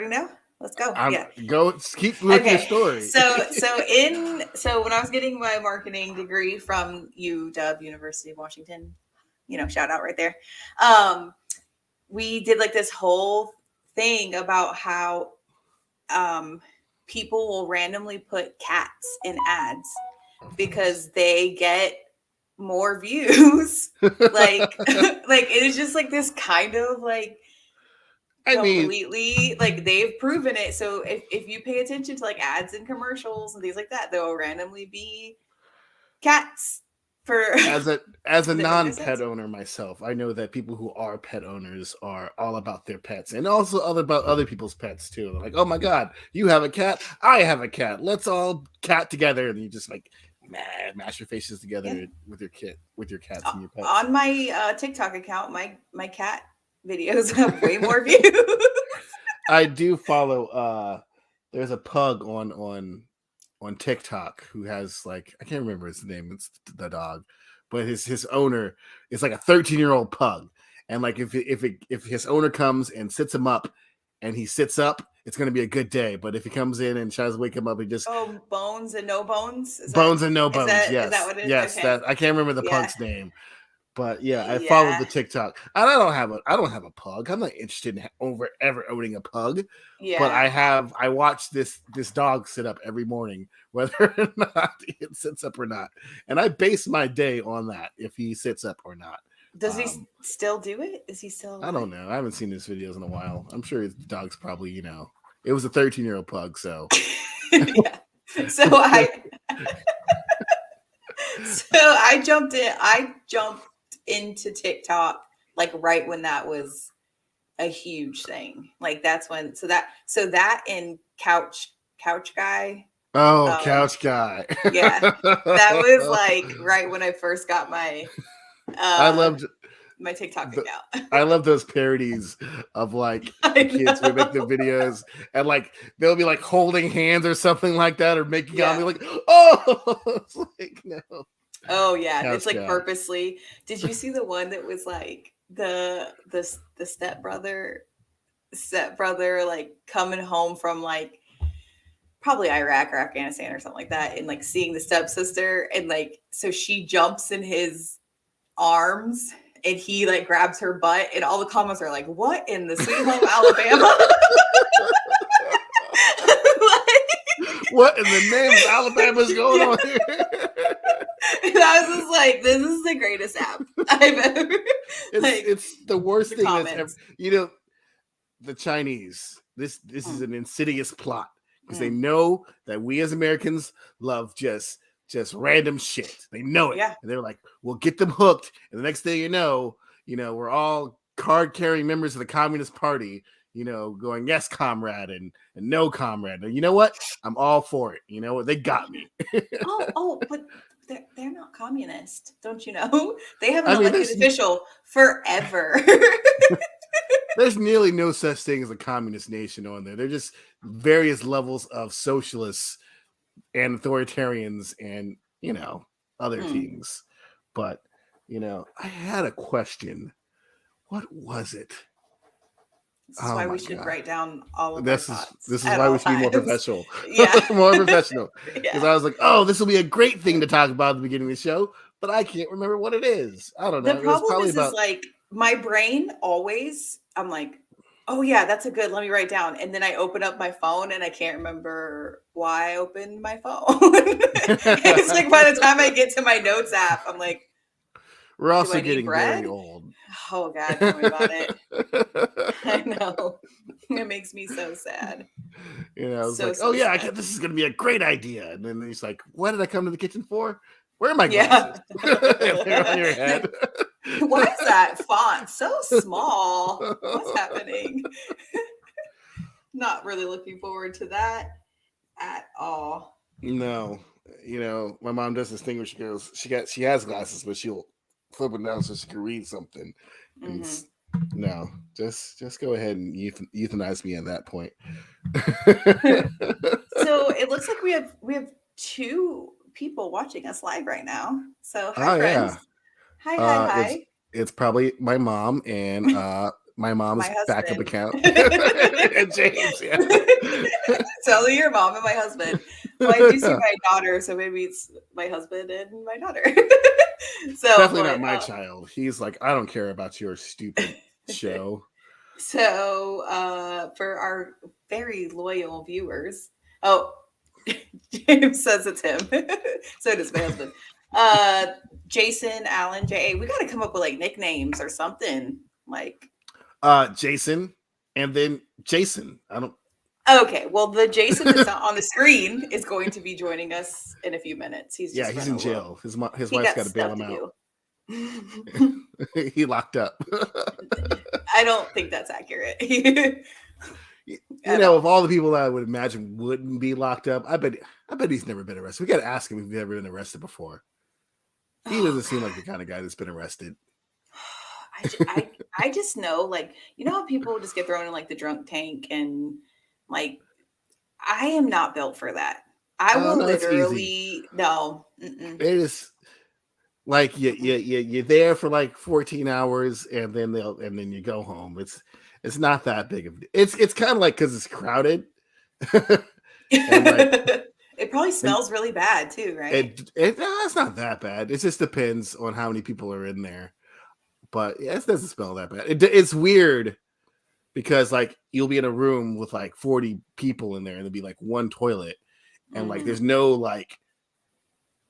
Now? Let's go. Keep with your story. So when I was getting my marketing degree from UW, University of Washington, shout out right there. We did like this whole thing about how people will randomly put cats in ads because they get more views. like it is just like this kind of like completely like they've proven it. So if you pay attention to like ads and commercials and things like that, there will randomly be cats for as a non-pet owner myself. I know that people who are pet owners are all about their pets and also about other people's pets too. They're like, oh my god, you have a cat, I have a cat, let's all cat together, and you just like mash your faces together with your cats and your pets. On my TikTok account, my cat videos have way more views. I do follow there's a pug on TikTok who has like, I can't remember his name, it's the dog, but his owner is like a 13-year-old pug, and like if his owner comes and sits him up and he sits up, it's going to be a good day. But if he comes in and tries to wake him up, he just bones and no bones. Bones and no bones. Yes, is that what it is? Yes, okay. I can't remember the pug's name. But yeah, I followed the TikTok. And I don't have a pug. I'm not interested in ever owning a pug. Yeah. But I watch this dog sit up every morning, whether or not it sits up or not. And I base my day on that, if he sits up or not. Does he still do it? Is he still I don't know. I haven't seen his videos in a while. I'm sure his dog's probably, it was a 13-year-old pug, so yeah. So I jumped into TikTok like right when that was a huge thing. Like that's when so that and couch guy. Oh, couch guy. Yeah. That was like right when I first got my I loved my TikTok account. I love those parodies of like kids who make the videos and like they'll be like holding hands or something like that, or making out and be like, oh, it's like no. Oh yeah, it's like purposely. Did you see the one that was like the stepbrother like coming home from like probably Iraq or Afghanistan or something like that, and like seeing the stepsister, and like so she jumps in his arms and he like grabs her butt, and all the comments are like, "What in the sweet home Alabama?" What in the name of Alabama is going on here? And I was just like, this is the greatest app I've ever. It's the worst thing that's ever. The Chinese. This is an insidious plot because they know that we as Americans love just random shit. They know it. Yeah. And they're like, we'll get them hooked. And the next thing you know, we're all card-carrying members of the Communist Party, going, yes, comrade, and no, comrade. And you know what? I'm all for it. You know what? They got me. But they're not communist. Don't you know? They have an elected official forever. There's nearly no such thing as a communist nation on there. They're just various levels of socialists and authoritarians and, other things. But, I had a question. What was it? This is why we should write down all of our thoughts. This is why we should be more professional. Yeah. More professional. Because I was like, oh, this will be a great thing to talk about at the beginning of the show, but I can't remember what it is. I don't know. The problem is like my brain always, I'm like, oh yeah, that's let me write down. And then I open up my phone and I can't remember why I opened my phone. It's like by the time I get to my notes app, I'm like, we're also getting very old. Oh God, tell me about it. I know. It makes me so sad. It's like, oh yeah, this is going to be a great idea. And then he's like, what did I come to the kitchen for? Where are my glasses? They're on your head. Why is that font so small? What's happening? Not really looking forward to that at all. No. My mom does this thing where she goes, she has glasses, but she'll flip them down so she can read something. And no, just go ahead and euthanize me at that point. So it looks like we have two people watching us live right now. So hi, friends. Yeah. Hi. It's probably my mom and my mom's My backup husband. account. And James, yeah. So your mom and my husband. Well, I do see my daughter, so maybe it's my husband and my daughter. So, Definitely not but my child. He's like, I don't care about your stupid show. so for our very loyal viewers, oh, James says it's him. So does my husband. Uh, Jason, Allen, J.A. We got to come up with like nicknames or something. Like, Jason, and then Jason. I don't. okay, well, the Jason that's not on the screen is going to be joining us in a few minutes. He's Yeah, just he's running in a little. jail. His He wife's got got to bail stuff him to out. do. He locked up. I don't think that's accurate You at know, of all. all the people that I would imagine wouldn't be locked up, I bet he's never been arrested. We got to ask him if he's ever been arrested before. He Oh doesn't seem like the kind of guy that's been arrested. I just know, like, you know how people just get thrown in like the drunk tank, and like, I am not built for that. I Oh will no, it's easy. literally no. Mm-mm. It is like you're there for like 14 hours, and then you go home. It's not that big of it's kind of like because it's crowded, and like It probably and smells really bad too, right? it's not that bad. It just depends on how many people are in there. But yeah, it doesn't smell that bad. It's weird because like you'll be in a room with like 40 people in there, and there'll be like one toilet, and like there's Mm-hmm. no like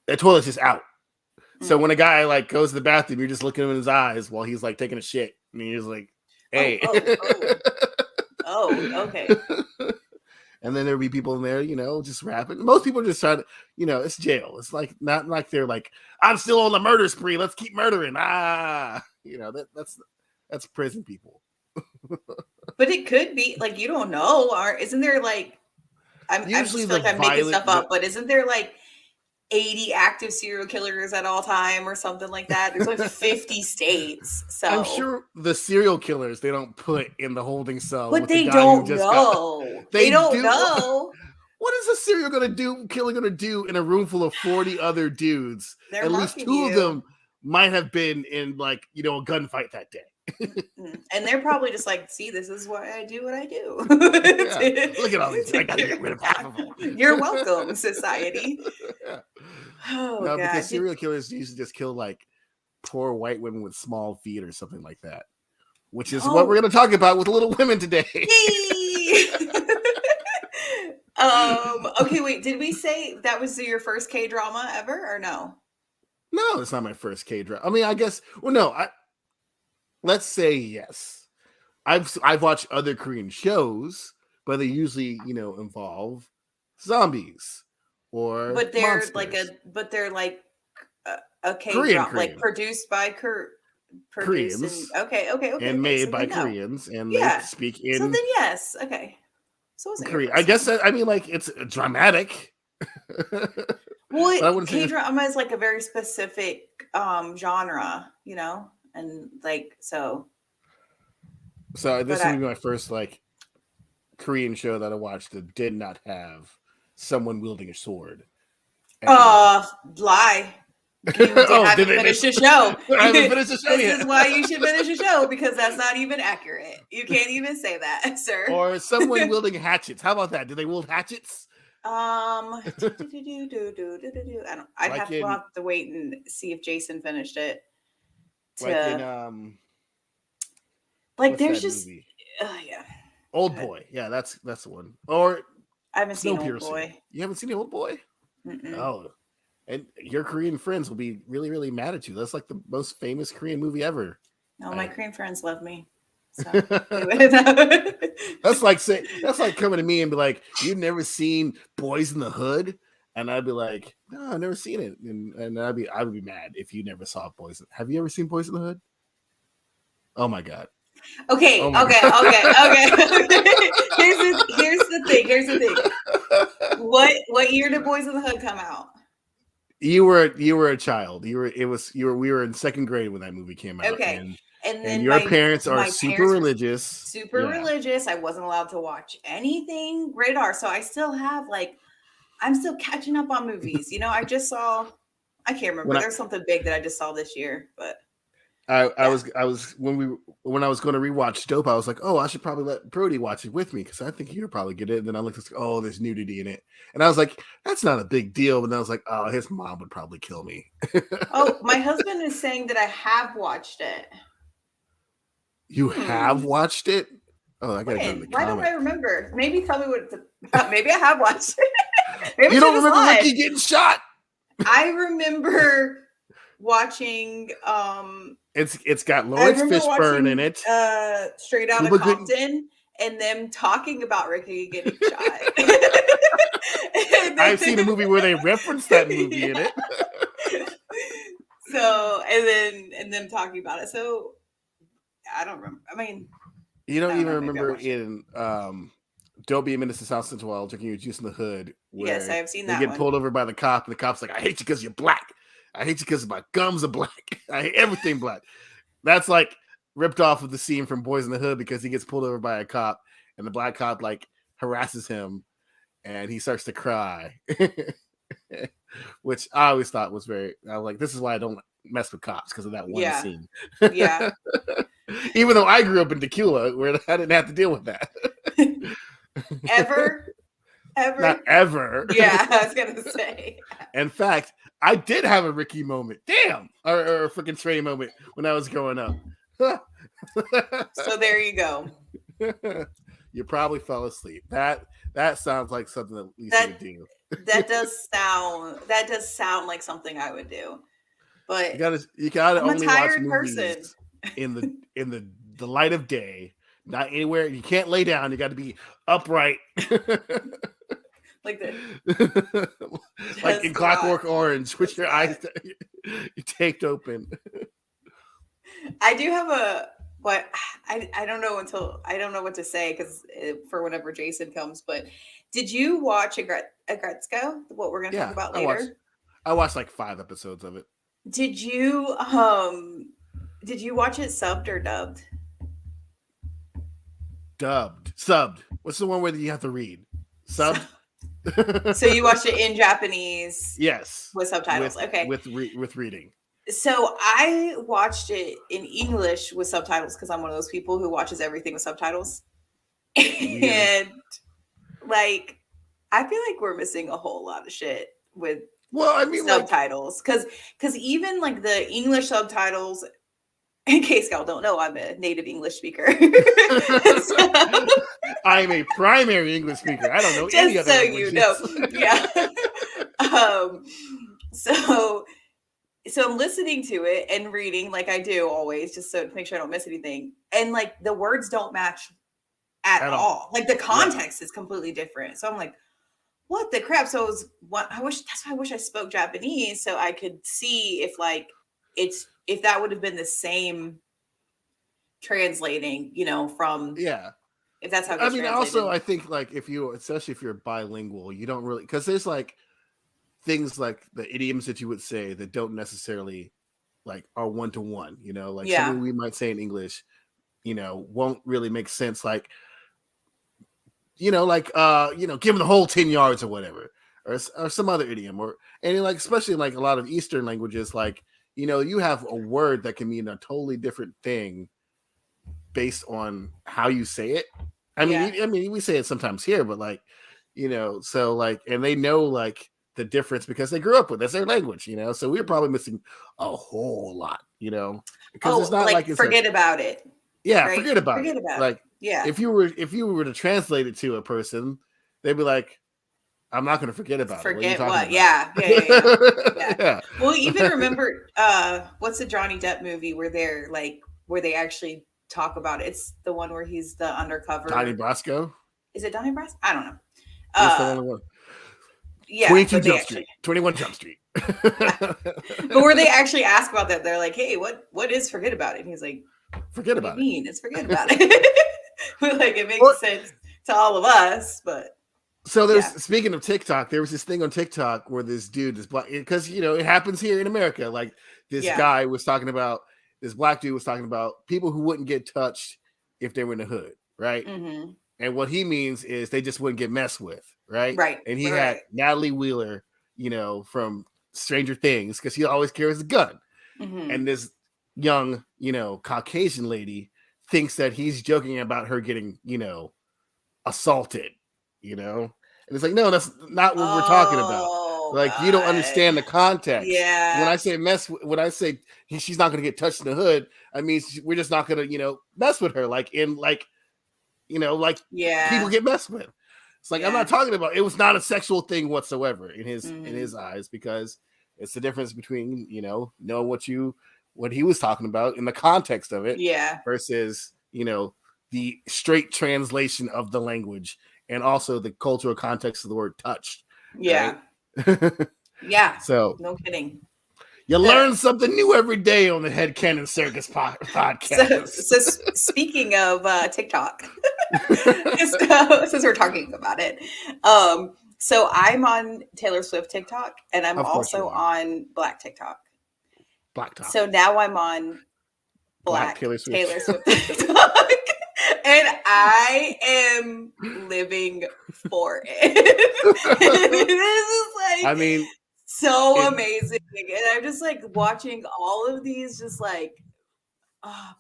the toilet's just out. So when a Mm-hmm. guy like goes to the bathroom, you're just looking him in his eyes while he's like taking a shit, and you're just like, Oh, "Hey." oh, oh, oh, okay. And then there'll be people in there, you know, just rapping. Most people are just trying to, you know, it's jail. It's like not like they're like, I'm still on the murder spree. Let's keep murdering. You know, that's prison people. But it could be like, you don't know, or isn't there like, I'm Usually just feel the like I'm making violent, stuff up, but isn't there like 80 active serial killers at all time or something like that? There's like 50 states. I'm So, sure the serial killers they don't put in the holding cell but with the they guy who don't just got. know. They They don't do. know. What is a serial killer gonna do in a room full of 40 other dudes? They're At least marking two of you. them might have been in like, you know, a gunfight that day. And they're probably just like, see, this is why I do what I do. Yeah. Look at all these. I gotta get rid of half of them. You're welcome, society. Yeah. Oh No, because God. serial killers usually just kill like poor white women with small feet or something like that. Which is what we're No. gonna talk about with Little Women today. Yay! Okay, wait, did we say that was your first K drama ever or no? No, it's not my first K drama. I mean, I guess. Well, no. Let's say yes. I've watched other Korean shows, but they usually involve zombies or But monsters. they're like a K Korean drama, like Korean produced by produced and Koreans okay. and made So by then no. Koreans, and they Yeah. speak So in then yes. Okay. So it wasn't your Korean. I first guess one. that, I mean, like it's dramatic, but Well, I wouldn't say K it's. drama is like a very specific genre, and like so. So But this would be my first like Korean show that I watched that did not have someone wielding a sword at any point. lie. Oh, did Haven't they finished miss? the show. I haven't finished the show This yet. is why you should finish the show, because that's not even accurate. You can't even say that, sir. Or someone wielding hatchets. How about that? Do they wield hatchets? I don't. Like We'll in have to wait and see if Jason finished it. like in To like, what's there's that just, movie? yeah. Go Old ahead. Boy. Yeah, that's the one. Or I haven't seen Old Snowpiercer. Boy. You haven't seen the Old Boy? Mm-mm. Oh, and your Korean friends will be really, really mad at you. That's like the most famous Korean movie ever. No, my Korean friends love me. So that's like coming to me and be like, "You've never seen Boys in the Hood?" And I'd be like, "No, I've never seen it." And I would be mad if you never saw Boys. Have you ever seen Boys in the Hood? Oh my god. Okay. Oh my god. Here's the thing. What year did Boys in the Hood come out? You were a child. We were in second grade when that movie came out. Okay. And then your parents are my super parents were religious. super religious. I wasn't allowed to watch anything rated R. So I still have I'm still catching up on movies. I just saw, I can't remember. When I There's something big that I just saw this year, but I was when I was going to rewatch Dope, I was like, oh, I should probably let Brody watch it with me because I think he would probably get it. And then I looked at, oh, there's nudity in it, and I was like, that's not a big deal. But then I was like, oh, his mom would probably kill me. Oh, my husband is saying that I have watched it. You have watched it? Oh, I gotta go to the Why don't I remember? Maybe tell me what. Maybe I have watched it. Maybe you don't remember Ricky getting shot? I remember watching. It's got Lawrence Fishburne in it. Straight Outta Compton, and them talking about Ricky getting shot. I've seen a movie where they referenced that movie in it. So and them talking about it. So I don't remember. I mean, you don't even remember in Don't Be a Menace to South Central while drinking your juice in the hood. Yes, I have seen that. They get pulled over by the cop, and the cop's like, "I hate you because you're black. I hate you because my gums are black. I hate everything black." That's like ripped off of the scene from Boys in the Hood because he gets pulled over by a cop, and the black cop like harasses him, and he starts to cry, which I always thought was I was like, this is why I don't mess with cops because of that one scene. Yeah. Even though I grew up in Tequila where I didn't have to deal with that. Ever? Not ever. Yeah, I was gonna say. In fact, I did have a Ricky moment. Damn, or a freaking Trey moment when I was growing up. So there you go. You probably fell asleep. That sounds like something that Lisa would do. That does sound like something I would do. But you gotta only watch movies in the light of day, not anywhere. You can't lay down. You got to be upright. Like this. Like in Clockwork Orange, with your eyes taped open. I do have I don't know what to say because for whenever Jason comes. But did you watch Agretzko? What we're going to talk about later? I watched like 5 episodes of it. Did you watch it subbed or dubbed? Subbed. What's the one where you have to read? Subbed. So you watched it in Japanese? Yes. With subtitles. Okay. With reading. So I watched it in English with subtitles because I'm one of those people who watches everything with subtitles. And like, I feel like we're missing a whole lot of shit with subtitles. Because even like the English subtitles, in case y'all don't know, I'm a native English speaker. I'm a primary English speaker. I don't know any other languages. Yeah. So I'm listening to it and reading like I do always, just so to make sure I don't miss anything. And like the words don't match at all. Like the context is completely different. So I'm like, what the crap? So that's why I wish I spoke Japanese so I could see if that would have been the same translating, from if that's how it's translated. Also I think like especially if you're bilingual, you don't really, because there's like things like the idioms that you would say that don't necessarily like are one-to-one, like something we might say in English, won't really make sense. Like, give him the whole 10 yards or whatever, or some other idiom, and like, especially in like a lot of Eastern languages, like, you have a word that can mean a totally different thing based on how you say it. I mean, we say it sometimes here, but like, so like, and they know like the difference because they grew up with it. That's their language, so we're probably missing a whole lot, because it's not like it's forget about it. Yeah, right? Forget about it. Like, yeah, if you were to translate it to a person, they'd be like, I'm not going to forget about it. Forget what? Yeah. Well, even remember, what's the Johnny Depp movie where they actually talk about it? It's the one where he's the undercover. Donnie Brasco? Is it Donnie Brasco? I don't know. Yeah. 21 Jump Street. But where they actually ask about that, they're like, hey, what is forget about it? And he's like, forget about it. It's forget about it. Like, it makes sense to all of us, but. So speaking of TikTok, there was this thing on TikTok where this dude, this black, because it happens here in America. Like this guy was talking about, this black dude was talking about people who wouldn't get touched if they were in the hood, right? Mm-hmm. And what he means is they just wouldn't get messed with, right? Right. And he had Natalie Wheeler, from Stranger Things, because he always carries a gun. Mm-hmm. And this young, Caucasian lady thinks that he's joking about her getting, assaulted, and it's like, no, that's not what we're talking about. Oh Like, you don't God. understand the context. When Yeah. I say when I say she's not going to get touched in the hood, I mean we're just not going to, mess with her. Like like people Yeah. get messed with. It's like, I'm Yeah. not talking about. It was not a sexual thing whatsoever in Mm-hmm. his eyes, because it's the difference between knowing what he was talking about in the context of it Yeah. versus the straight translation of the language, and also the cultural context of the word touched. Yeah. Right. Yeah. So No kidding. you The learn something new every day on the Headcanon Circus podcast. so speaking of TikTok, since we're talking about it, so I'm on Taylor Swift TikTok, and I'm Of course you also are. on Black TikTok. Black Top. So now I'm on Black Black Taylor Swift. Taylor Swift TikTok, and I am living for it. This is like, I mean, so amazing, and I'm just like watching all of these, just like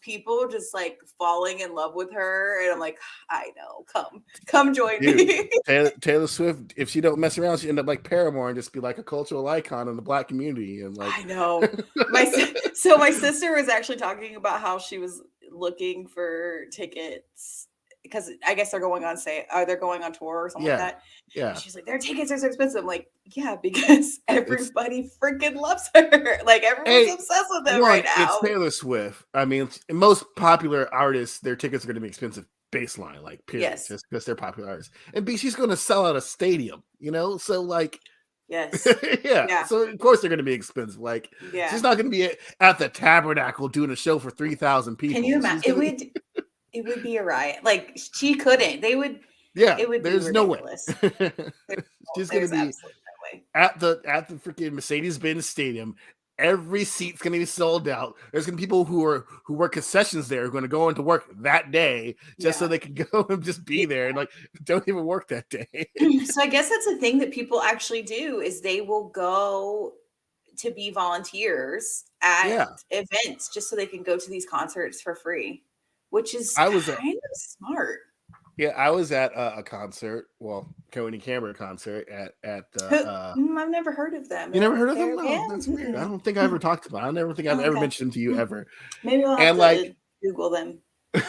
people just like falling in love with her, and I'm like, I know, come join me. Taylor Swift, if she don't mess around, she end up like Paramore and just be like a cultural icon in the Black community. And like, I know. My sister was actually talking about how she was looking for tickets because I guess they're going on they're going on tour or something like that. Yeah. And she's like, their tickets are so expensive. I'm like, yeah, because everybody freaking loves her. Like, everyone's obsessed with them right now. It's Taylor Swift. I mean, most popular artists, their tickets are going to be expensive baseline, like, period. Yes. Just because they're popular artists. And B, she's going to sell out a stadium, so like, yes. yeah. So of course they're going to be expensive. Like, she's not going to be at the Tabernacle doing a show for 3,000 people. Can you imagine? It would be a riot. Like, she couldn't. They would. Yeah, it would there's be no way. She's going to be at the freaking Mercedes-Benz Stadium. Every seat's going to be sold out. There's going to be people who work concessions there, are going to go into work that day just so they can go and just be there, and like don't even work that day. So I guess that's the thing that people actually do, is they will go to be volunteers at events just so they can go to these concerts for free, which is kind of smart. Yeah, I was at a concert, Cody Camber concert at I've never heard of them. You never heard of them? No, that's weird. I don't think I ever talked about it. I never think I've ever mentioned them to you ever. Maybe I'll have to Google them.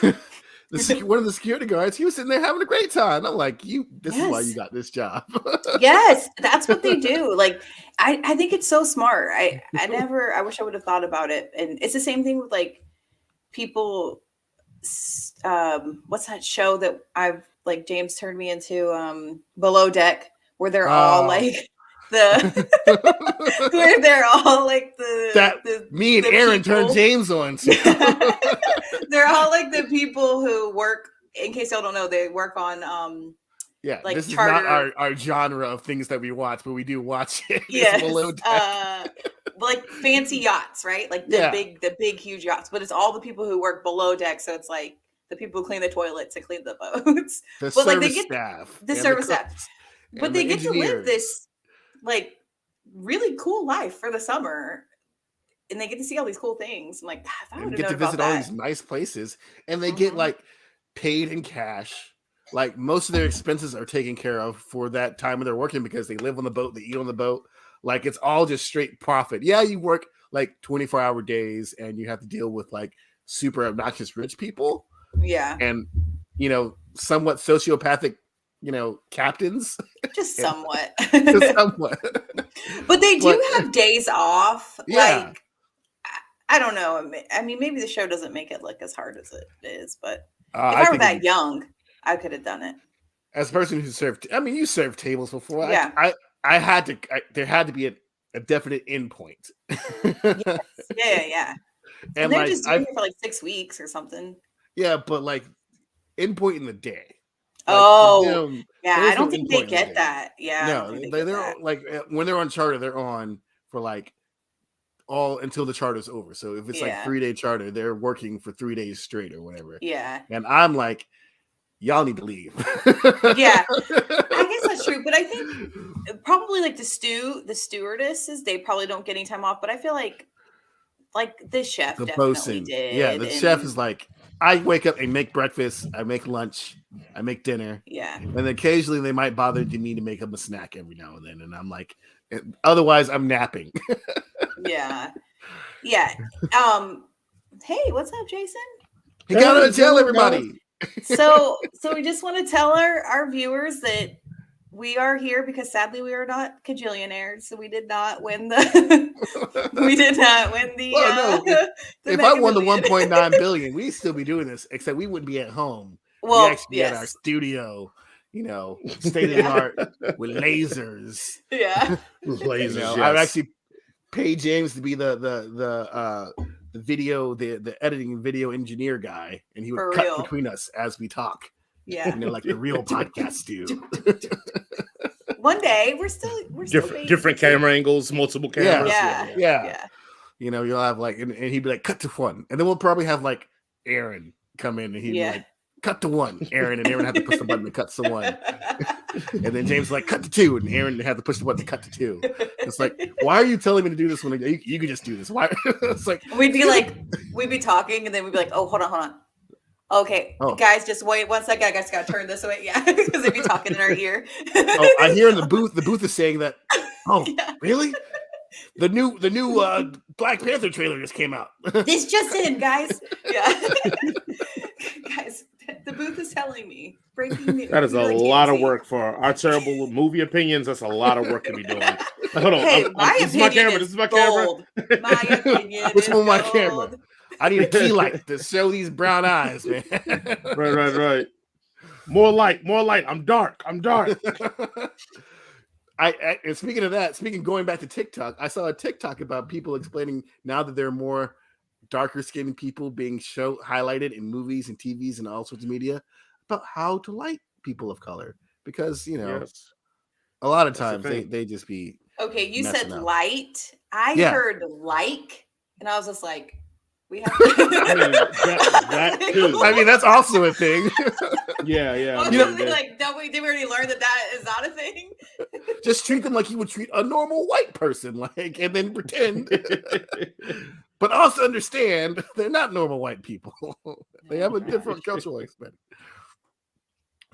One of the security guards, he was sitting there having a great time. I'm like, this is why you got this job. Yes, that's what they do. Like, I think it's so smart. I wish I would have thought about it. And it's the same thing with like people. What's that show that James turned me into, Below Deck, where they're all like where they're all like me and Aaron turned James on to. They're all like the people who work, in case y'all don't know, they work on like this charter. is not our genre of things that we watch, but we do watch it. Yes. Below Deck. Like fancy yachts, right? Like the big huge yachts, but it's all the people who work below deck. So it's like the people who clean the toilets and clean the boats, the service staff, but they get to live this like really cool life for the summer, and they get to see all these cool things. I'm like, if I would have known about that. Get to visit all these nice places, and they get like paid in cash. Like, most of their expenses are taken care of for that time when they're working, because they live on the boat, they eat on the boat. Like, it's all just straight profit. Yeah, you work like 24-hour days, and you have to deal with like super obnoxious rich people. Yeah. And, somewhat sociopathic, captains. Just somewhat. Just somewhat. But they do have days off. Yeah. Like, I don't know. I mean, maybe the show doesn't make it look as hard as it is, but if I were that young, I could have done it. As a person who served, you served tables before. Yeah. I had to. There had to be a definite end point. Yes. Yeah. And they're just doing it for like 6 weeks or something. Yeah, but like end point in the day. Like, yeah. I don't think they get that. Yeah. No, they're like, when they're on charter, they're on for like all until the charter's over. So if it's like 3-day charter, they're working for 3 days straight or whatever. Yeah. And I'm like, y'all need to leave. Yeah, I guess that's true. But I think probably like the stewardesses, they probably don't get any time off. But I feel like like the chef The definitely bosun. did. Yeah, the chef is like, I wake up and make breakfast, I make lunch, I make dinner. Yeah. And then occasionally they might bother me to make them a snack every now and then. And I'm like, otherwise I'm napping. Yeah. Yeah. Hey, what's up, Jason? You gotta tell everybody. So we just want to tell our viewers that we are here because sadly we are not cajillionaires, so we did not win the Well, no, if I won the 1.9 billion, we'd still be doing this, except we wouldn't be at home. Well, we actually be at our studio, state of the art with lasers. Yeah. Lasers. Yes. I would actually pay James to be the video, the editing video engineer guy, and he would cut between us as we talk. Yeah. Like the real podcasts do. One day we're still different camera angles, multiple cameras. Yeah. You'll have like, and he'd be like, cut to one. And then we'll probably have like Aaron come in and he'd be like, cut to one, Aaron, and Aaron had to push the button to cut to one. And then James like, cut to two, and Aaron had to push the button to cut to two. It's like, why are you telling me to do this when you could just do this? Why? It's like we'd be talking, and then we'd be like, oh, hold on. Okay, guys, just wait 1 second. I guys gotta turn this away. Yeah, because they'd be talking in our ear. I hear in the booth. The booth is saying that. Oh, really? The new Black Panther trailer just came out. This just in, guys. Yeah, guys, the booth is telling me breaking news. That is a lot of work for our terrible movie opinions. That's a lot of work to be doing. Hold on, hey, this is my camera. This is my camera. My opinion. Which one? My camera. I need a key light to show these brown eyes, man. Right. More light. I'm dark. And speaking of that, going back to TikTok, I saw a TikTok about people explaining now that there are more darker skinned people being highlighted in movies and TVs and all sorts of media about how to like people of color. Because, a lot of times they just be. Okay, you said light. I heard like, and I was just like, we have that too. I mean, that's also a thing. Yeah. Did we already learn that is not a thing? Just treat them like you would treat a normal white person, and then pretend. But also understand they're not normal white people. They have a different cultural experience.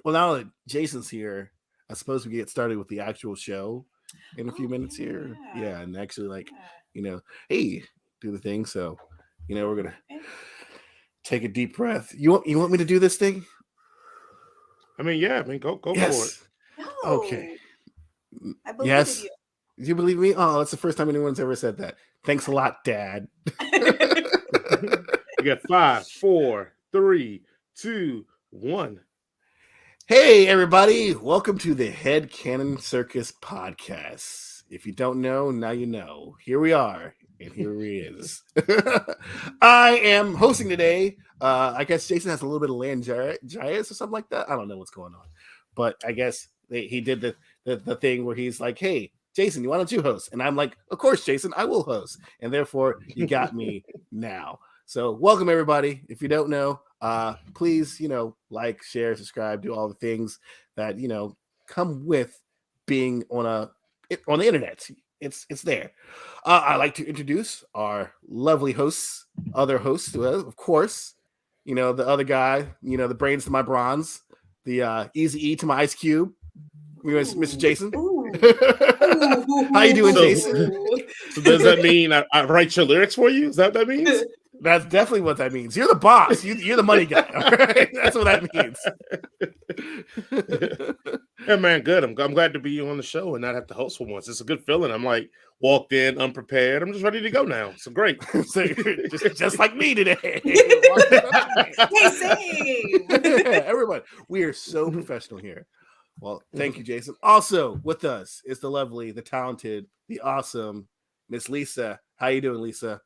Well, now that Jason's here, I suppose we get started with the actual show in a few minutes here. Yeah, and actually, hey, do the thing. So. We're gonna take a deep breath. You want me to do this thing? I mean, go for it. No. Okay. I believe you. You believe me? Oh, that's the first time anyone's ever said that. Thanks a lot, Dad. You got 5, 4, 3, 2, 1. Hey, everybody! Welcome to the Headcanon Circus podcast. If you don't know, now you know. Here we are. And here he is. I am hosting today. I guess Jason has a little bit of laryngitis or something like that. I don't know what's going on. But I guess he did the thing where he's like, hey, Jason, why don't you host? And I'm like, of course, Jason, I will host. And therefore, you got me now. So welcome, everybody. If you don't know, please, like, share, subscribe, do all the things that, come with being on the internet. It's there. I'd like to introduce our lovely hosts, other hosts, of course. The other guy, the brains to my bronze, the Easy E to my Ice Cube, Mr. Jason. How you doing, Jason? So does that mean I write your lyrics for you? Is that what that means? That's definitely what that means. You're the boss. You're the money guy. All right? That's what that means. Yeah, man, good. I'm glad to be on the show and not have to host for once. It's a good feeling. I'm like walked in unprepared. I'm just ready to go now. So great. just like me today. Hey, same. Everybody, we are so professional here. Well, thank you, Jason. Also with us is the lovely, the talented, the awesome Miss Lisa. How you doing, Lisa?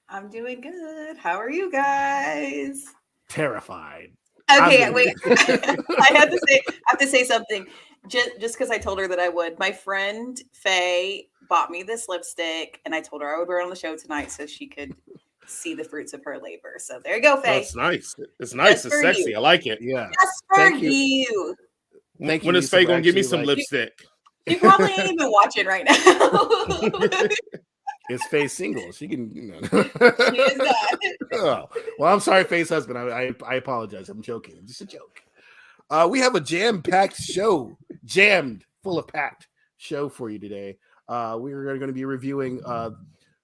I'm doing good. How are you guys? Terrified. Okay, wait. I have to say something. Just because I told her that I would. My friend Faye bought me this lipstick, and I told her I would wear it on the show tonight so she could see the fruits of her labor. So there you go, Faye. That's nice. It's nice. That's it's sexy. you. I like it. Yeah. That's for you. Thank you. When is Faye gonna give me some lipstick? You probably ain't even watching right now. Is Faye's single? She can. She is that. Oh, well, I'm sorry, Faye's husband. I apologize. I'm joking. Just a joke. We have a jam-packed show, jammed, full of packed show for you today. We're going to be reviewing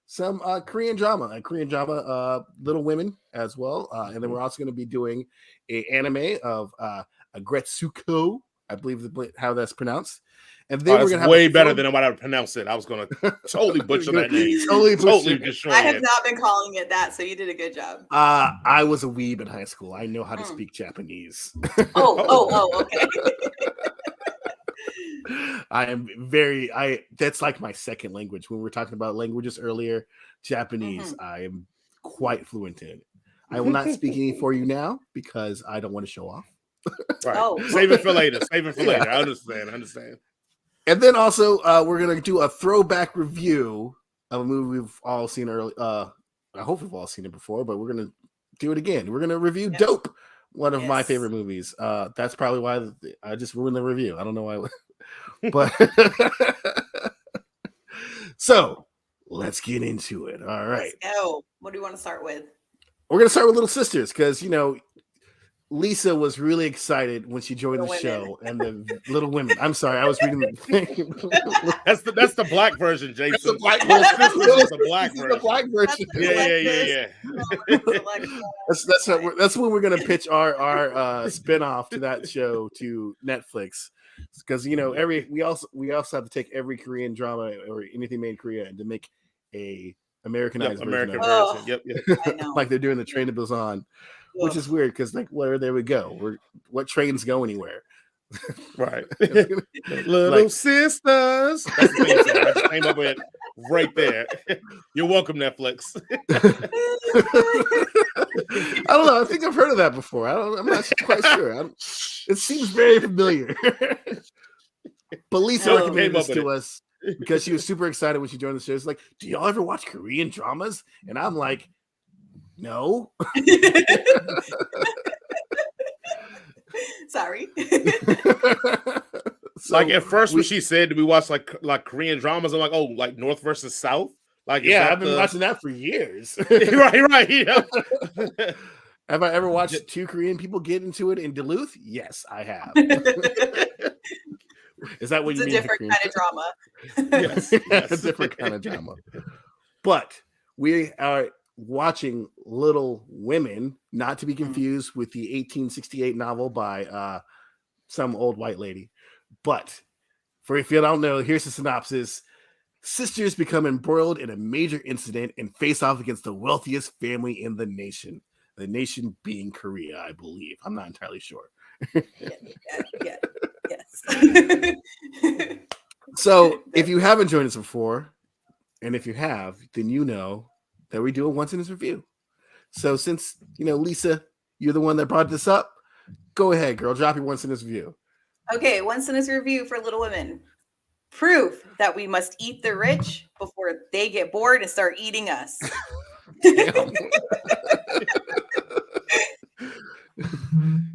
some Korean drama, Little Women as well, and then we're also going to be doing an anime of Agretsuko, I believe how that's pronounced. And then we're gonna have way better than what I would pronounce it. I was gonna totally butcher that name. Totally destroy it. I have not been calling it that, so you did a good job. I was a weeb in high school. I know how to speak Japanese. Okay. I am that's like my second language. When we were talking about languages earlier, Japanese, I am quite fluent in. I will not speak any for you now because I don't want to show off. Right. Save it for later. I understand. And then also, we're going to do a throwback review of a movie we've all seen early. I hope we've all seen it before, but we're going to do it again. We're going to review Dope, one of my favorite movies. That's probably why I just ruined the review. I don't know why. But so let's get into it. All right. Let's go. What do you want to start with? We're going to start with Little Sisters because, Lisa was really excited when she joined the show, and the Little Women. I'm sorry, I was reading the thing. That's the black version, Jason. That's the black version. Yeah. That's when we're gonna pitch our spinoff to that show to Netflix, because we also have to take every Korean drama or anything made in Korea and to make a Americanized version. Yep. I know. Like they're doing the Train to Busan. Which is weird because, where there we go. What trains go anywhere? Right. Little sisters. That's the thing song. I just came up with it right there. You're welcome, Netflix. I don't know. I think I've heard of that before. I'm not quite sure. It seems very familiar. But Lisa recommended this to us because she was super excited when she joined the show. It's like, do y'all ever watch Korean dramas? And I'm like, no. Sorry. So at first when she said, "Do we watch like Korean dramas?" I'm like, "Oh, like North versus South." I've been watching that for years. right. Have I ever watched two Korean people get into it in Duluth? Yes, I have. Is that what you mean? It's a different kind of drama. Yes, a different kind of drama. But we are watching Little Women, not to be confused with the 1868 novel by some old white lady. But if you don't know, here's the synopsis. Sisters become embroiled in a major incident and face off against the wealthiest family in the nation. The nation being Korea, I believe. I'm not entirely sure. Yes. So if you haven't joined us before, and if you have, then you know that we do a once in this review. So since, Lisa, you're the one that brought this up, go ahead, girl. Drop your once in this review. Okay, once in this review for Little Women. Proof that we must eat the rich before they get bored and start eating us.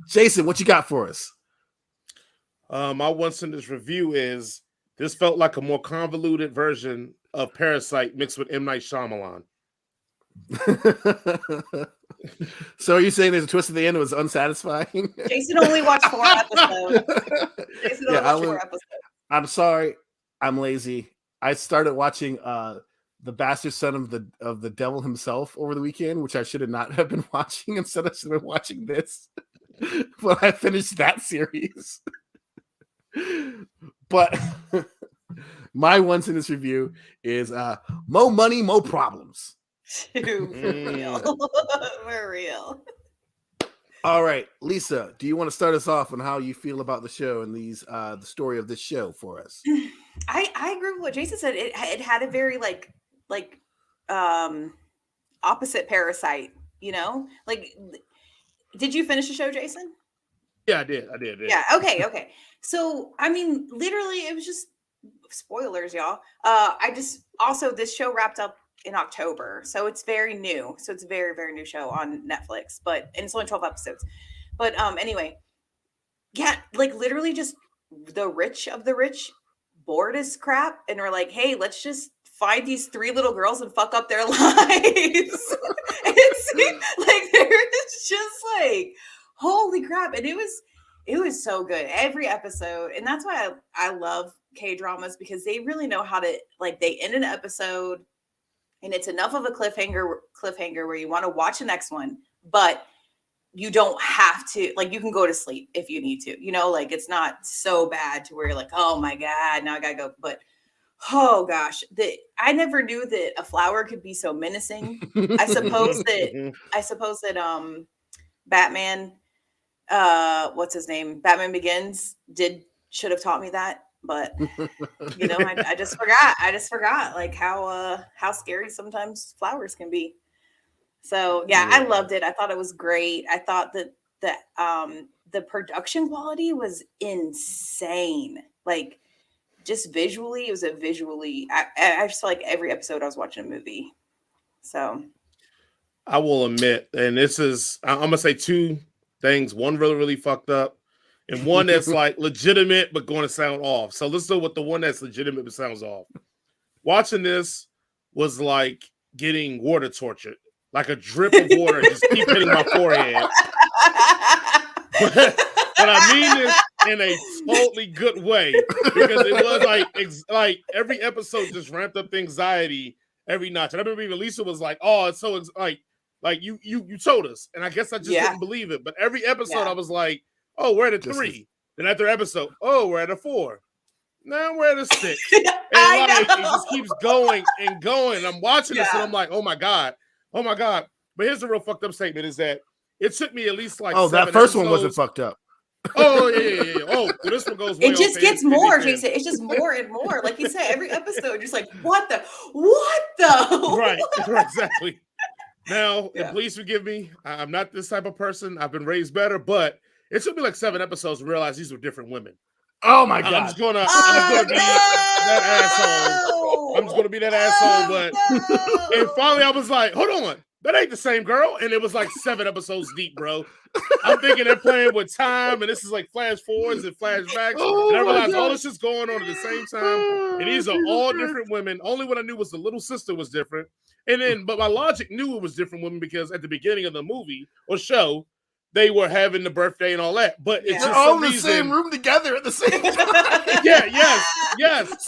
Jason, what you got for us? My once in this review is this felt like a more convoluted version of Parasite mixed with M. Night Shyamalan. So are you saying there's a twist at the end that was unsatisfying? Jason only watched 4 episodes. I'm sorry, I'm lazy. I started watching The Bastard Son of the Devil himself over the weekend, which I should not have been watching. Instead, I should have been watching this. But I finished that series. But my once in this review is mo money, mo problems. For real. All right, Lisa, do you want to start us off on how you feel about the show and the story of this show for us? I agree with what Jason said. It had a very opposite Parasite, did you finish the show, Jason? Yeah, I did. Yeah. Okay. So, I mean, literally, it was just spoilers, y'all. This show wrapped up in October, so it's very new. So it's a very, very new show on Netflix, and it's only 12 episodes. But anyway, yeah, literally just the rich of the rich bored as crap, and we're like, hey, let's just find these 3 little girls and fuck up their lives. It's like there's just like, holy crap. And it was so good. Every episode. And that's why I love K-dramas, because they really know how to, like, they end an episode and it's enough of a cliffhanger where you want to watch the next one, but you don't have to, like, you can go to sleep if you need to, like, it's not so bad to where you're like, oh my God, now I gotta go. But oh gosh, I never knew that a flower could be so menacing. I suppose that Batman, what's his name? Batman Begins should have taught me that. But I just forgot like how scary sometimes flowers can be. So yeah, I loved it. I thought it was great. I thought that the production quality was insane. Like, just visually, I just felt like every episode I was watching a movie. So I will admit, and I'm gonna say 2 things. One really, really fucked up, and one that's like legitimate but going to sound off. So let's go with the one that's legitimate but sounds off. Watching this was like getting water tortured, like a drip of water just keep hitting my forehead. But I mean this in a totally good way, because it was like every episode just ramped up the anxiety every notch. And I remember even Lisa was like, "Oh, it's so like you told us," and I guess I just didn't believe it. But every episode I was like, "Oh, we're at a 3." Then after episode, "Oh, we're at a 4." Now we're at a 6. And it just keeps going and going. And I'm watching this and I'm like, "Oh my god." But here's the real fucked up statement: is that it took me at least like, that first one wasn't fucked up. Oh yeah. Oh, well, this one goes. It just gets more, Jason. It's just more and more. Like you said, every episode, just like what the. Right, exactly. Now, and please forgive me. I'm not this type of person. I've been raised better, but it took me like 7 episodes to realize these were different women. Oh my god! I'm just gonna be that asshole. I'm just gonna be that asshole. But and finally, I was like, hold on. That ain't the same girl. And it was like 7 episodes deep, bro. I'm thinking they're playing with time, and this is like flash forwards and flashbacks. And I realized all this is going on at the same time. And these are all different women. Only what I knew was the little sister was different. And then, but my logic knew it was different women because at the beginning of the movie or show, they were having the birthday and all that. But it's just all in the same room together at the same time. yes.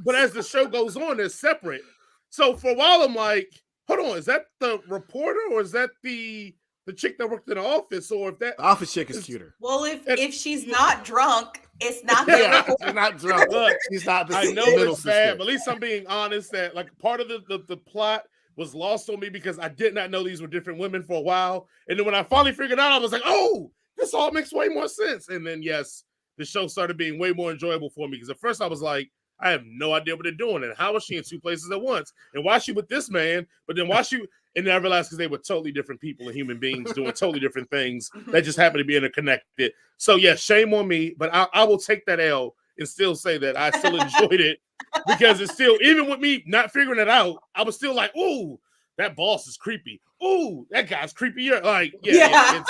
But as the show goes on, they're separate. So for a while, I'm like, hold on, is that the reporter or is that the chick that worked in the office? Or if that the office chick is cuter. Well, if she's not drunk, it's not the she's not drunk. Look, she's not the I know it's bad, but at least I'm being honest that like part of the plot was lost on me because I did not know these were different women for a while. And then when I finally figured out, I was like, oh, this all makes way more sense. And then yes, the show started being way more enjoyable for me because at first I was like, I have no idea what they're doing. And how is she in 2 places at once? And why is she with this man? But then why she... And then I realized because they were totally different people and human beings doing totally different things that just happened to be interconnected. So, yeah, shame on me. But I will take that L and still say that I still enjoyed it because it's still... Even with me not figuring it out, I was still like, ooh, that boss is creepy. Ooh, that guy's creepier. Like, yeah.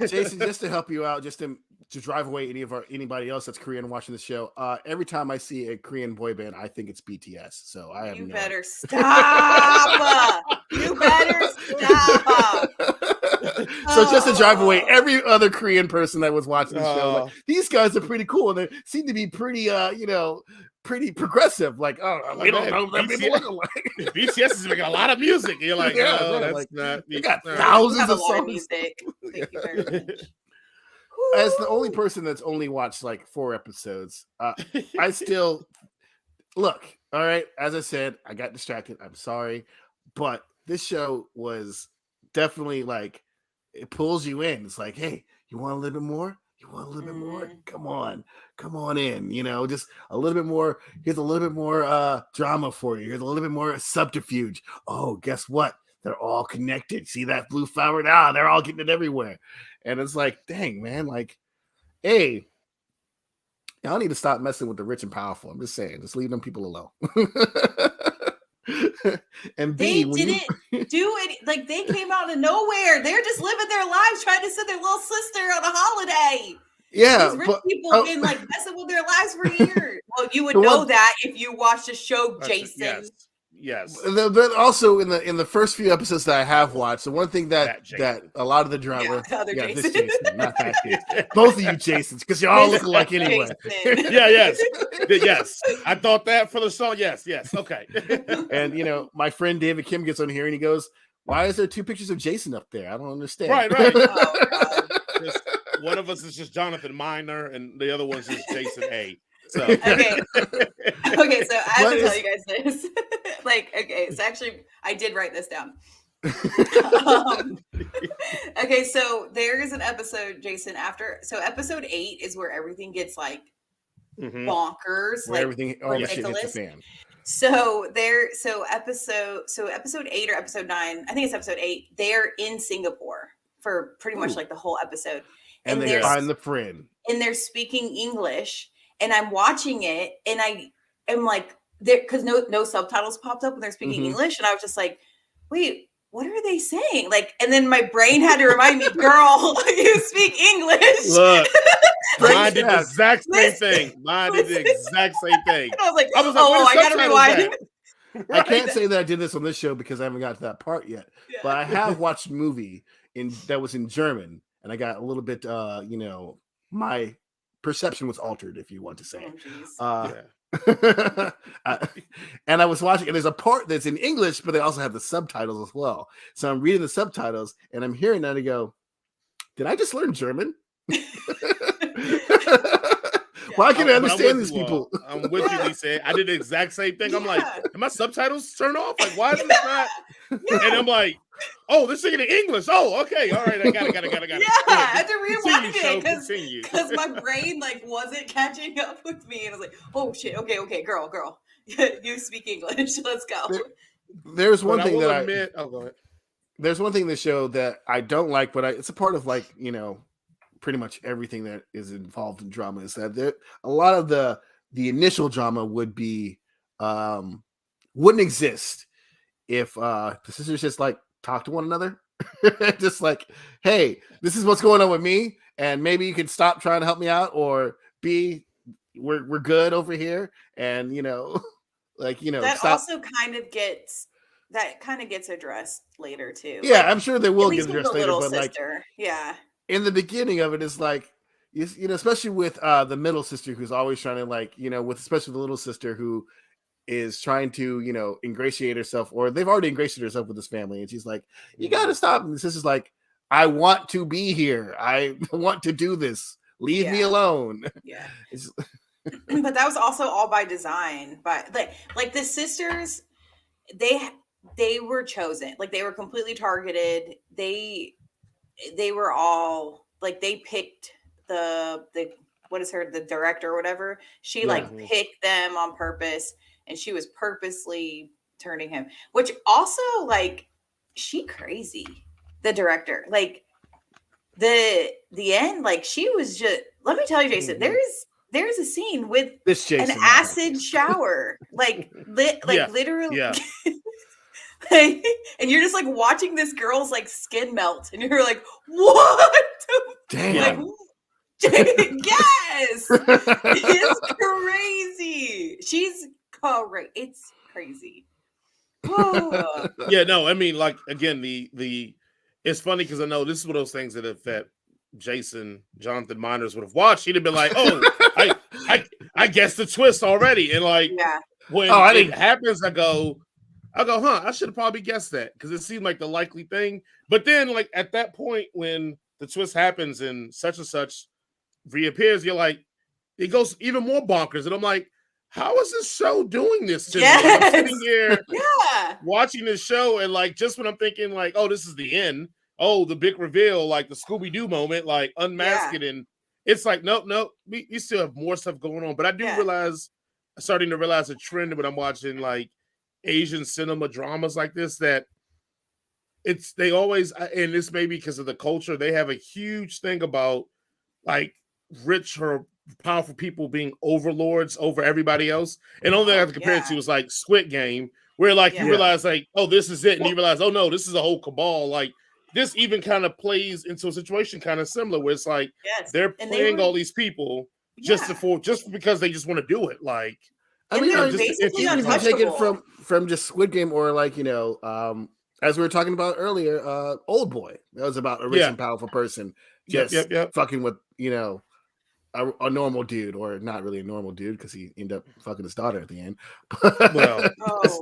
Jason, just to help you out, just to drive away anybody else that's Korean watching the show. Every time I see a Korean boy band, I think it's BTS. So I have you better stop. You better stop. So just to drive away every other Korean person that was watching the show, like, these guys are pretty cool and they seem to be pretty, pretty progressive. Like, we don't know what people look like. BTS is making a lot of music. And you're like, that's like, not. They got thousands of songs. Music. Thank you very much. As the only person that's only watched like 4 episodes, I still look. All right, as I said, I got distracted. I'm sorry, but this show was definitely like it pulls you in. It's like, hey, you want a little bit more? You want a little bit more? Come on in. Just a little bit more. Here's a little bit more drama for you. Here's a little bit more subterfuge. Oh, guess what? They're all connected. See that blue flower? Now they're all getting it everywhere. And it's like, dang, man, like, hey, y'all need to stop messing with the rich and powerful. I'm just saying, just leave them people alone. And they didn't do it. Like, they came out of nowhere. They're just living their lives trying to send their little sister on a holiday. Yeah, these rich people have been like messing with their lives for years. Well, you would know that if you watched the show, Jason. Yes. But also in the first few episodes that I have watched, the one thing that a lot of the drama, this Jason, not that Jason, both of you Jasons, because you all look alike anyway. Yes. I thought that for the song. Yes. Okay. And my friend David Kim gets on here and he goes, "Why is there 2 pictures of Jason up there? I don't understand." Right. One of us is just Jonathan Minor, and the other one's just Jason A. So okay, so I have to tell you guys this. So actually, I did write this down. Okay, so there is an episode, Jason. Episode 8 is where everything gets bonkers, everything ridiculous. Hits the fan. So episode 8 or episode 9, I think it's episode 8. They're in Singapore for pretty much the whole episode, and they find the friend, and they're speaking English. And I'm watching it, and I am like, because no subtitles popped up when they're speaking English, and I was just like, wait, what are they saying? And then my brain had to remind me, girl, you speak English. Look, mine did the exact same thing. And I was like, I gotta rewind. I can't say that I did this on this show because I haven't got to that part yet, but I have watched a movie that was in German, and I got a little bit, my perception was altered, if you want to say. And I was watching, and there's a part that's in English, but they also have the subtitles as well. So I'm reading the subtitles, and I'm hearing that, and I go, "Did I just learn German?" Why can't I understand these people? I'm with you, Lisa. I did the exact same thing. I'm like, "Did my subtitles turn off? Like, why is this not?" And I'm like, "Oh, they're singing in English. Oh, okay, all right, I got it." Yeah, I had to rewind it because my brain wasn't catching up with me, and I was like, "Oh shit, okay, girl, you speak English. Let's go." There's one thing that admit. Oh, go ahead. There's one thing in the show that I don't like, but it's a part of pretty much everything that is involved in drama, is that a lot of the initial drama would be wouldn't exist if the sisters just talk to one another. Just hey, this is what's going on with me, and maybe you can stop trying to help me out, or we're good over here, and that stop. Also kind of gets addressed later too. Yeah, I'm sure they will get addressed later, but sister. In the beginning of it, it's especially with the middle sister, who's always trying to especially the little sister who is trying to ingratiate herself, or they've already ingratiated herself with this family, and she's like, "You got to stop." And the sister's like, "I want to be here. I want to do this. Leave me alone." Yeah. But that was also all by design. But the sisters, they were chosen. They were completely targeted. They were all they picked the director or whatever. She picked them on purpose, and she was purposely turning him, which also she crazy, the director. The end, she was just, let me tell you, Jason, there's a scene with an acid shower, literally. Yeah. And you're just watching this girl's skin melt, and you're like, what? Damn. Yes, it's crazy. She's correct. It's crazy. Yeah, no, I mean, again, the it's funny because I know this is one of those things that if Jonathan Minors would have watched, he'd have been like, "Oh, I guess the twist already." And when it happens, I go, huh, I should have probably guessed that, because it seemed like the likely thing. But then, at that point, when the twist happens and such reappears, you're like, it goes even more bonkers. And I'm like, how is this show doing this to me? I'm sitting here watching this show, and just when I'm thinking oh, this is the end, oh, the big reveal, the Scooby-Doo moment, unmasking, and it's nope, we still have more stuff going on. But I do starting to realize a trend when I'm watching Asian cinema dramas like this, that they always, and this may be because of the culture, they have a huge thing about rich or powerful people being overlords over everybody else. And only thing I have to compare it to is Squid Game, where you realize oh, this is it, and you realize, oh no, this is a whole cabal. This even kind of plays into a situation kind of similar, where it's they're playing all these people, just because they just want to do it. Like, I mean, they're just basically even if you take it untouchable. from just Squid Game, or like, as we were talking about earlier, Old Boy. That was about a rich and powerful person just fucking with, a normal dude, or not really a normal dude because he ended up fucking his daughter at the end. Well,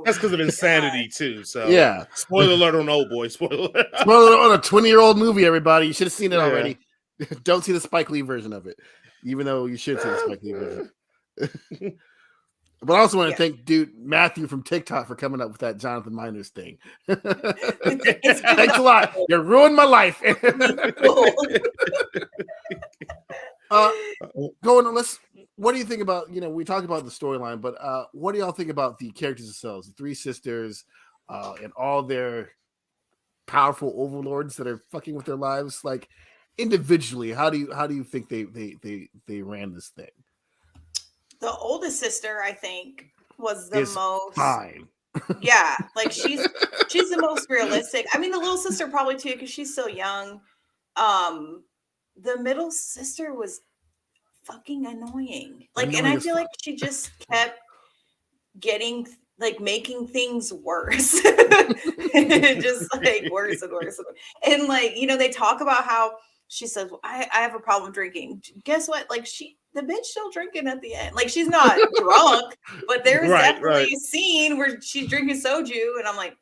that's because of insanity too. So yeah. Spoiler alert on Old Boy. Spoiler alert on a 20-year-old movie. Everybody, you should have seen it already. Don't see the Spike Lee version of it, even though you should see the Spike Lee version. But I also want to thank dude Matthew from TikTok for coming up with that Jonathan Miners thing. Thanks a lot. You ruined my life. Going on, what do you think about, we talked about the storyline, but what do y'all think about the characters themselves, the three sisters, and all their powerful overlords that are fucking with their lives? Like, individually, how do you think they ran this thing? The oldest sister, I think, was the most fine. Yeah, like she's the most realistic. I mean, the little sister probably too, because she's so young. The middle sister was fucking annoying. Like, and I feel like she just kept getting, like, making things worse. Just like worse and worse. And like, they talk about how she says, well, I have a problem drinking. Guess what? Like, the bitch still drinking at the end. Like, she's not drunk, but there's definitely a scene where she's drinking soju, and I'm like,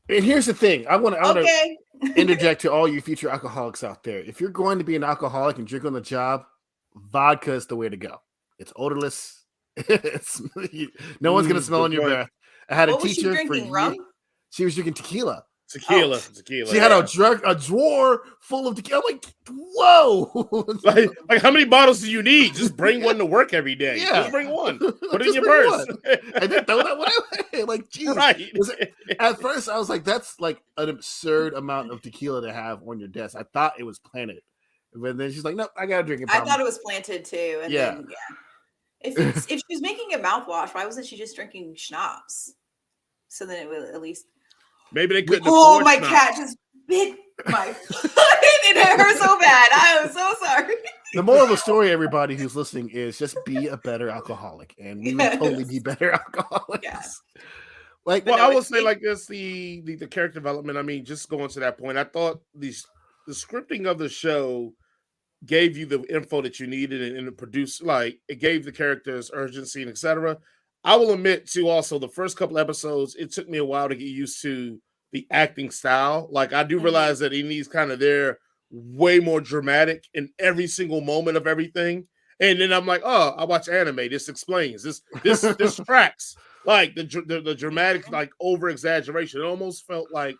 and here's the thing. I want to interject to all you future alcoholics out there. If you're going to be an alcoholic and drink on the job, vodka is the way to go. It's odorless. No one's going to smell on your breath. I had a teacher for years. She was drinking tequila. Tequila. She had a drawer full of tequila. I'm like, whoa! like how many bottles do you need? Just bring one to work every day. Yeah. Just bring one. Put it in your purse. And then throw that one away. Like, geez. Right. At first, I was like, that's like an absurd amount of tequila to have on your desk. I thought it was planted. But then she's like, nope, I gotta drink it. I thought it was planted too. And then, if she was making a mouthwash, why wasn't she just drinking schnapps? So then it would at least. Maybe they couldn't. Oh, my cat just bit my foot. It hurt so bad. I am so sorry. The moral of the story, everybody who's listening, is just be a better alcoholic, and we will totally be better alcoholics. Yeah. Like, well, I will say like this: the character development. I mean, just going to that point, I thought the scripting of the show gave you the info that you needed, and it produced, like, it gave the characters urgency and etc. I will admit to also the first couple episodes, it took me a while to get used to the acting style. Like, I do realize that in these they're way more dramatic in every single moment of everything. And then I'm like, oh, I watch anime. This explains this tracks. Like the dramatic, like, over exaggeration. It almost felt like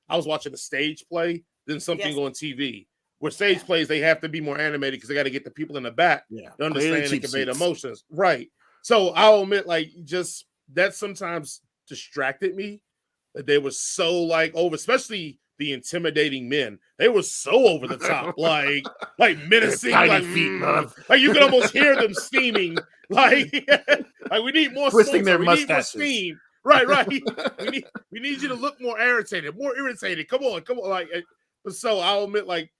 I was watching a stage play than something on TV. Where stage plays, they have to be more animated because they got to get the people in the back to understand and convey the emotions. Right. So I'll admit, like, just that sometimes distracted me. That they were so, like, over, especially the intimidating men. They were so over the top, like menacing, like you could almost hear them steaming, like we need more twisting their mustaches. Need more steam. Right. we need you to look more irritated. Come on. Like, so I'll admit, like,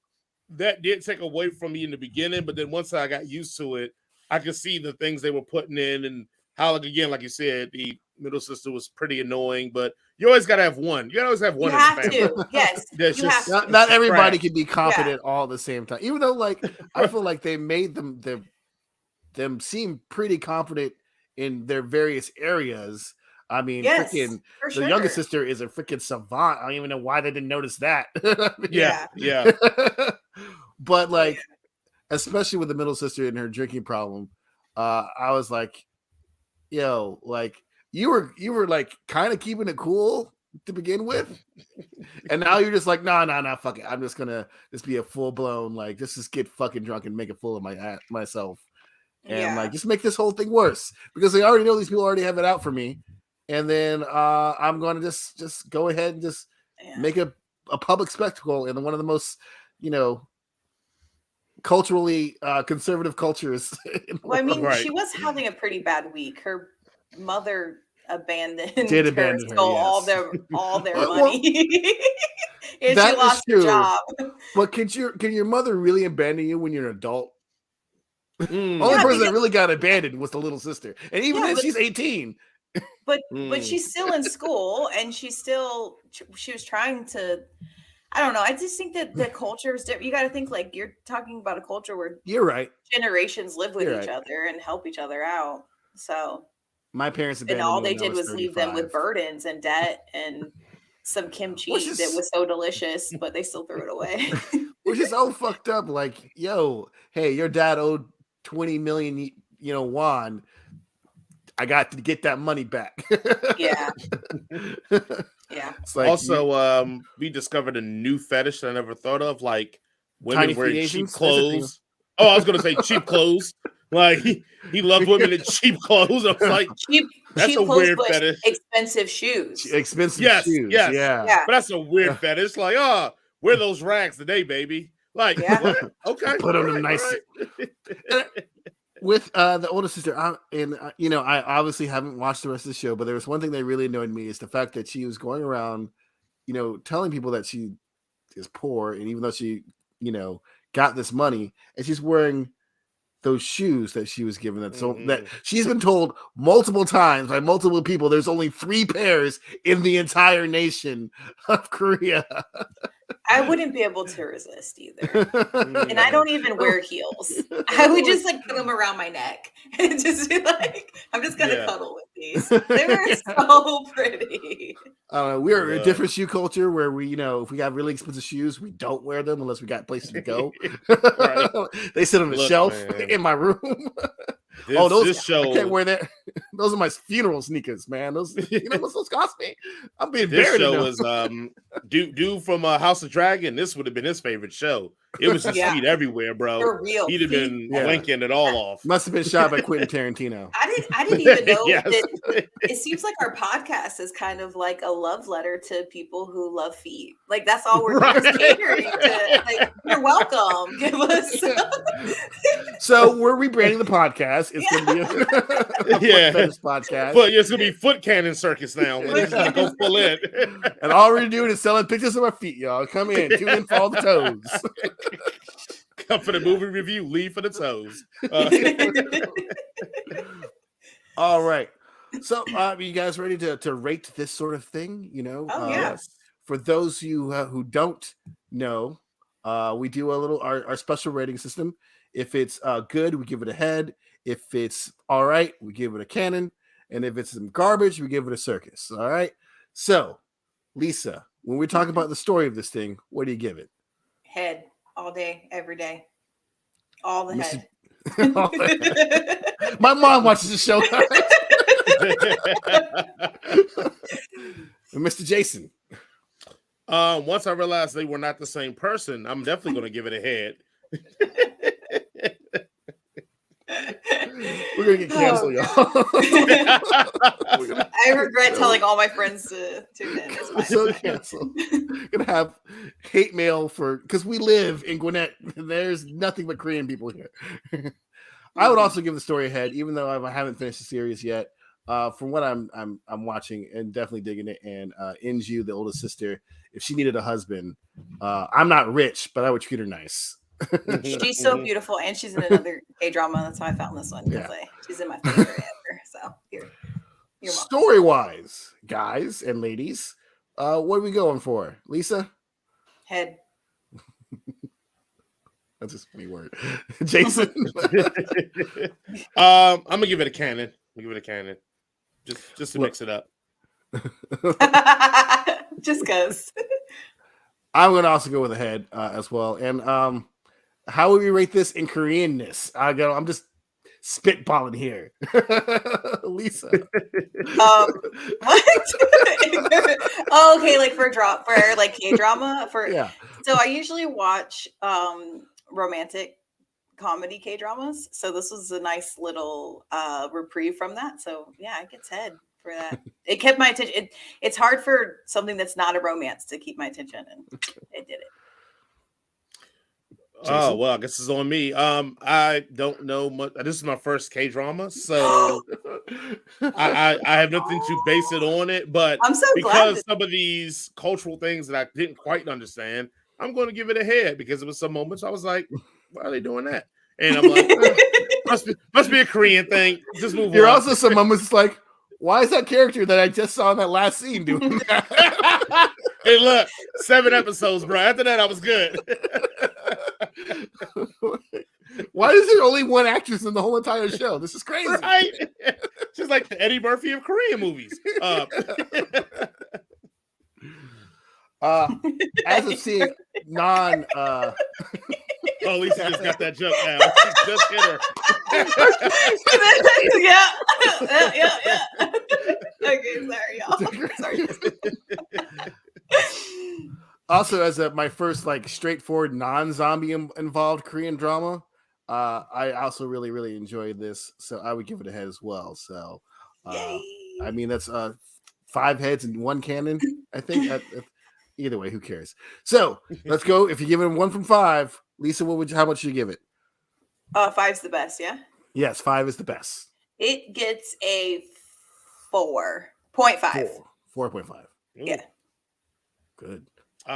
that did take away from me in the beginning, but then once I got used to it, I could see the things they were putting in, and how, like, again, like you said, the middle sister was pretty annoying, but you always got to have one. You always have one. You have to, yes. Not everybody can be competent all at the same time. Even though, like, I feel like they made them seem pretty competent in their various areas. I mean, the youngest sister is a freaking savant. I don't even know why they didn't notice that. Yeah. But, like, especially with the middle sister and her drinking problem, I was like, yo, like, you were like kind of keeping it cool to begin with, and now you're just like, nah, fuck it. I'm just gonna be a full blown, like, just get fucking drunk and make a fool of myself, and like, just make this whole thing worse because they already know these people already have it out for me. And then I'm going to just go ahead and just make a public spectacle in one of the most, culturally conservative cultures. Well, I mean, she was having a pretty bad week. Her mother abandoned her, stole all their money. And she lost her job. But can your mother really abandon you when you're an adult? Only person that really got abandoned was the little sister, and even then, she's 18. But she's still in school, and she was trying to. I don't know. I just think that the culture is different. You got to think like you're talking about a culture where you're right. Generations live with each other and help each other out. So my parents and all they did was leave them with burdens and debt and some kimchi that was so delicious, but they still threw it away. Which is all fucked up. Like, yo, hey, your dad owed 20 million, won. I got to get that money back. Yeah. Yeah. Like also, we discovered a new fetish that I never thought of, like women wearing cheap clothes. Oh, I was gonna say cheap clothes. Like he loved women in cheap clothes. I was like, that's a weird fetish. Expensive shoes. Expensive shoes. Yes. Yeah. But that's a weird fetish. Like, wear those rags today, baby. Like, what? Okay. Put on them nice. With the older sister, I obviously haven't watched the rest of the show, but there was one thing that really annoyed me is the fact that she was going around, telling people that she is poor, and even though she, got this money, and she's wearing those shoes that she was given that she's been told multiple times by multiple people there's only 3 pairs in the entire nation of Korea. I wouldn't be able to resist either. And I don't even wear heels. I would just put them around my neck and just be like, I'm just going to cuddle with these. They were so pretty. We're a different shoe culture where we, if we got really expensive shoes, we don't wear them unless we got places to go. They sit on the shelf in my room. This show, I can't wear that. Those are my funeral sneakers, man. Those, what's those cost me? I'm being buried. This show was dude from House of Dragon. This would have been his favorite show. It was just feet everywhere, bro. For real. He'd have been blinking it all off. Must have been shot by Quentin Tarantino. I didn't even know that. It seems like our podcast is kind of like a love letter to people who love feet. Like that's all we're catering to. Like, you're welcome. Give us. So we're rebranding the podcast. It's going to be a fetish podcast. But it's going to be Foot Cannon Circus now. We're just going to go full in. And all we're doing is selling pictures of our feet, y'all. Come in, tune in for all the toes. Come for the movie review, leave for the toes. All right. So, you guys ready to rate this sort of thing? Yes. For those you who don't know, we do a little our special rating system. If it's good, we give it a head. If it's all right, we give it a cannon. And if it's some garbage, we give it a circus. All right. So, Lisa, when we talk about the story of this thing, what do you give it? Head all day, every day. All the head. My mom watches the show. Mr. Jason. Once I realized they were not the same person, I'm definitely going to give it a head. We're going to get canceled, y'all. I regret telling all my friends to tune in. So canceled. Going to have hate mail because we live in Gwinnett. There's nothing but Korean people here. I would also give the story a head, even though I haven't finished the series yet. From what I'm watching and definitely digging it. And Inju, the oldest sister, if she needed a husband, I'm not rich, but I would treat her nice. She's so beautiful, and she's in another K-drama. That's how I found this one. She's in my favorite ever. So you're story-wise, guys and ladies, what are we going for, Lisa? Head. That's a funny word, Jason. I'm gonna give it a cannon. Just to mix it up. Just because. I'm gonna also go with a head as well, and how would we rate this in Koreanness? I'm just spitballing here. Lisa. What? Okay, like for K-drama So I usually watch romantic comedy K-dramas. So this was a nice little reprieve from that. So yeah, it gets head for that. It kept my attention. It's hard for something that's not a romance to keep my attention, and it did it. Jason? Oh, well, I guess it's on me. I don't know much. This is my first K-drama, so I have nothing to base it on it. But I'm so because some of these cultural things that I didn't quite understand, I'm going to give it a head because there was some moments I was like, why are they doing that? And I'm like, Must be a Korean thing. Just move You're on. also some moments like, why is that character that I just saw in that last scene doing that? Hey, look, 7 episodes, bro. After that, I was good. Why is there only one actress in the whole entire show? This is crazy. Right? She's like the Eddie Murphy of Korean movies. As of seeing non oh, Lisa just got that joke now. She just hit her. Yeah. Okay, sorry, y'all. Sorry. Also, as my first like straightforward non-zombie involved Korean drama, I also really, really enjoyed this, so I would give it a head as well. So, I mean, that's 5 heads and 1 cannon. I think. Either way, who cares? So let's go. If you give it 1 from 5, Lisa, how much should you give it? 5's the best, yeah. Yes, 5 is the best. It gets a 4.5. 4.5. Yeah. Good.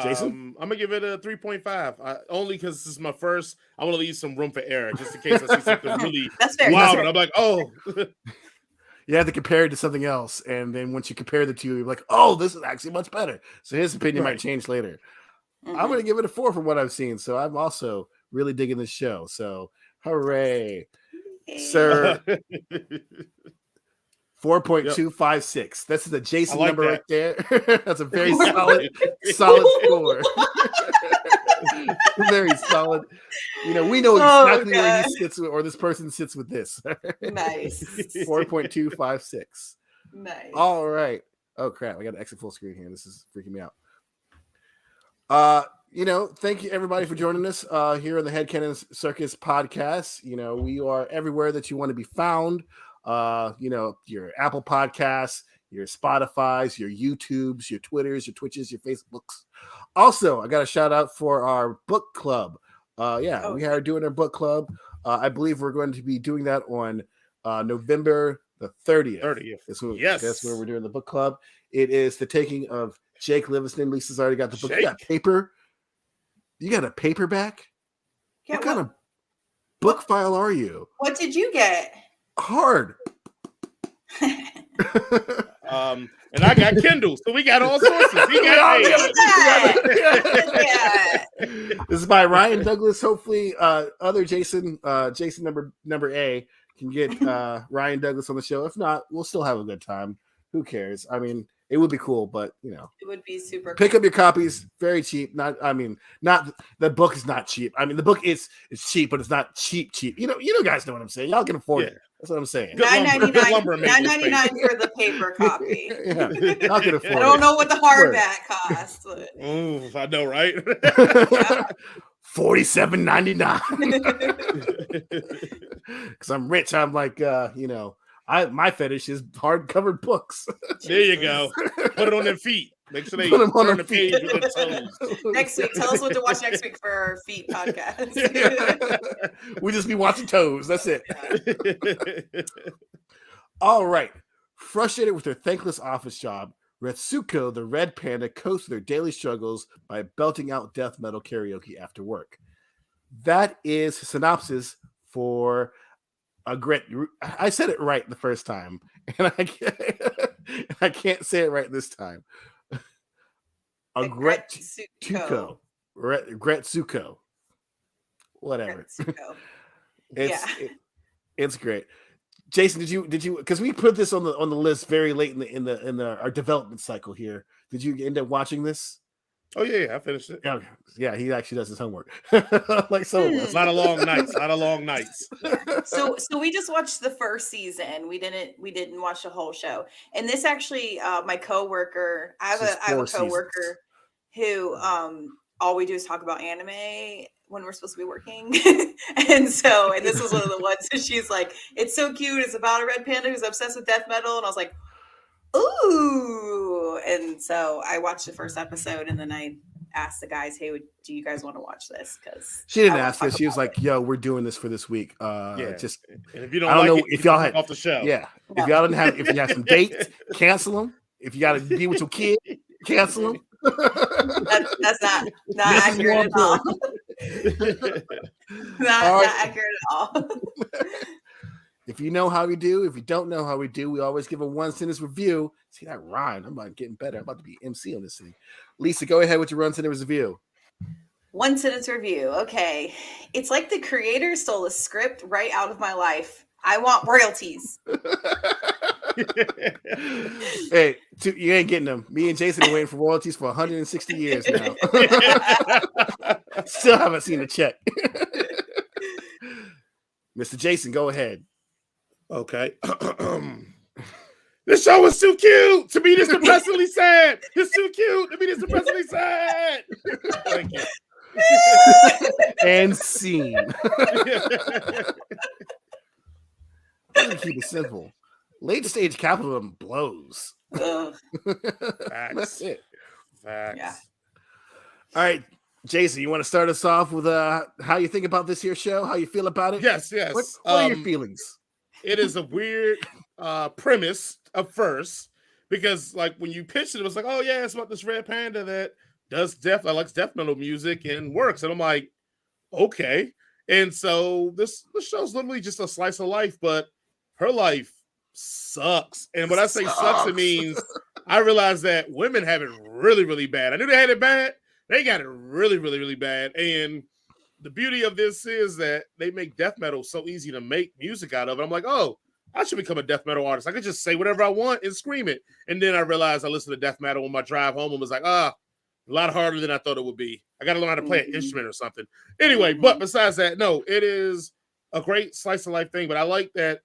Jason? I'm gonna give it a 3.5. Only because this is my first. I want to leave some room for error, just in case I see something really wild. And I'm like, oh. You have to compare it to something else, and then once you compare the two, you're like, "Oh, this is actually much better." So his opinion might change later. Mm-hmm. I'm going to give it a 4 from what I've seen. So I'm also really digging this show. So hooray, sir! 4.256. This is a Jason number right there. That's a very solid score. Very solid. You know, we know exactly where he sits with, or this person sits with this. Nice. 4.256. Nice. All right. Oh crap! I got to exit full screen here. This is freaking me out. You know, thank you everybody for joining us here on the Headcanon Circus podcast. You know, we are everywhere that you want to be found. You know, your Apple Podcasts, your Spotify's, your YouTubes, your Twitters, your Twitches, your Facebooks. Also, I got a shout out for our book club. We are doing our book club. I believe we're going to be doing that on November the 30th. That's where we're doing the book club. It is the taking of Jake Livingston. Lisa's already got the book. You got paper. You got a paperback? Yeah, what kind of book file are you? What did you get? Hard. And I got Kindle, so we got all sources. This is by Ryan Douglas. Hopefully, other Jason number A can get Ryan Douglas on the show. If not, we'll still have a good time. Who cares? I mean, it would be cool, but you know, it would be super. Pick up your copies, very cheap. Not the book is not cheap. I mean, the book is cheap, but it's not cheap. You know, guys know what I'm saying. Y'all can afford it. That's what I'm saying. $9.99 for the paper copy. Yeah, y'all can afford it. I don't know what the hardback costs. I know, right? $47.99. Because I'm rich. I'm like, you know. My fetish is hard-covered books. There you go. Put it on their feet. Make sure they put them on turn their the page with their toes. Next week, tell us what to watch next week for our feet podcast. We just be watching toes. That's it. All right. Frustrated with her thankless office job, Retsuko, the red panda, copes with her daily struggles by belting out death metal karaoke after work. That is a synopsis for a Gret. I said it right the first time, and I can't say it right this time. A Gretsuko. Gretsuko. Whatever. It's great. Jason, did you because we put this on the list very late in our development cycle here. Did you end up watching this? Oh yeah, I finished it. Yeah, he actually does his homework. Like so, it's not a long nights. So we just watched the first season. We didn't watch the whole show. And this actually, my coworker, I have a coworker who all we do is talk about anime when we're supposed to be working. and this was one of the ones. So she's like, "It's so cute. It's about a red panda who's obsessed with death metal." And I was like, ooh. And so I watched the first episode, and then I asked the guys, "Hey, do you guys want to watch this?" Because she didn't ask us. She was like, "Yo, we're doing this for this week." Just and if you don't, I don't like know it, if y'all had off the show. Yeah, if y'all didn't have, if you have some dates, cancel them. If you got to be with your kid, cancel them. That's not accurate at all. Not accurate at all. If you know how we do, if you don't know how we do, we always give a 1-sentence review. See that rhyme? I'm about getting better. I'm about to be MC on this thing. Lisa, go ahead with your 1-sentence review. 1-sentence review. Okay. It's like the creator stole a script right out of my life. I want royalties. Hey, you ain't getting them. Me and Jason are waiting for royalties for 160 years now. Still haven't seen a check. Mr. Jason, go ahead. Okay. This show is too cute to be this depressingly sad. It's too cute to be this depressingly sad. Thank you. And scene. Keep it simple. Late stage capitalism blows. Facts. That's it. Facts. Yeah. All right, Jason, you want to start us off with how you think about this here show? How you feel about it? Yes. What are your feelings? It is a weird premise at first because, like, when you pitched it, it was like, oh yeah, it's about this red panda that likes death metal music and works, and I'm like, okay. And so this show's literally just a slice of life, but her life sucks. And when I say sucks, it means I realized that women have it really, really bad. I knew they had it bad. They got it really, really, really bad. And the beauty of this is that they make death metal so easy to make music out of. And I'm like, oh, I should become a death metal artist. I could just say whatever I want and scream it. And then I realized I listened to death metal on my drive home and was like, a lot harder than I thought it would be. I got to learn how to play an instrument or something. Anyway, but besides that, no, it is a great slice of life thing. But I like that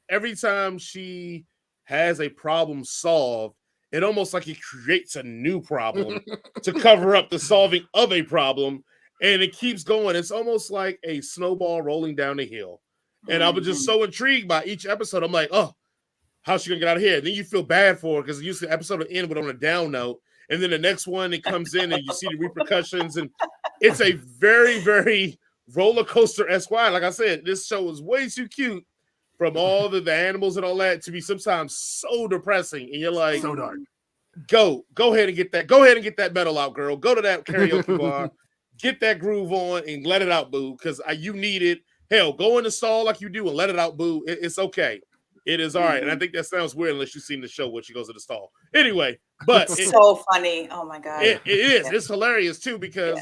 every time she has a problem solved, it almost like it creates a new problem to cover up the solving of a problem. And it keeps going. It's almost like a snowball rolling down the hill. And I was just so intrigued by each episode. I'm like, oh, how's she going to get out of here? And then you feel bad for her because usually the episode will end with on a down note. And then the next one, it comes in and you see the repercussions. And it's a very, very roller coaster-esque ride. Like I said, this show is way too cute from all the animals and all that to be sometimes so depressing. And you're like, so dark. Go ahead and get that. Go ahead and get that metal out, girl. Go to that karaoke bar. Get that groove on and let it out, boo, because you need it. Hell, go in the stall like you do and let it out, boo. It's okay. It is all right. And I think that sounds weird unless you've seen the show when she goes to the stall. Anyway, but so funny. Oh, my God. It is. Yeah. It's hilarious, too, because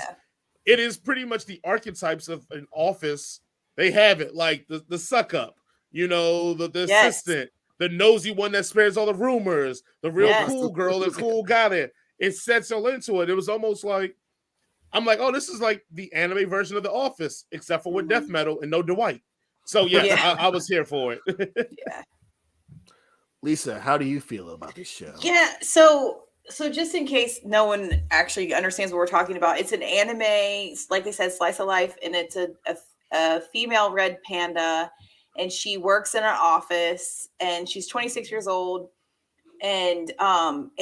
it is pretty much the archetypes of an office. They have it, like the suck-up, the assistant, the nosy one that spares all the rumors, the real cool girl, the cool guy there. It sets all into it. It was almost like, I'm like, oh, this is like the anime version of The Office, except for with death metal and no Dwight. So, I was here for it. Yeah. Lisa, how do you feel about this show? Yeah, so just in case no one actually understands what we're talking about, it's an anime, like they said, slice of life, and it's a female red panda, and she works in an office, and she's 26 years old. And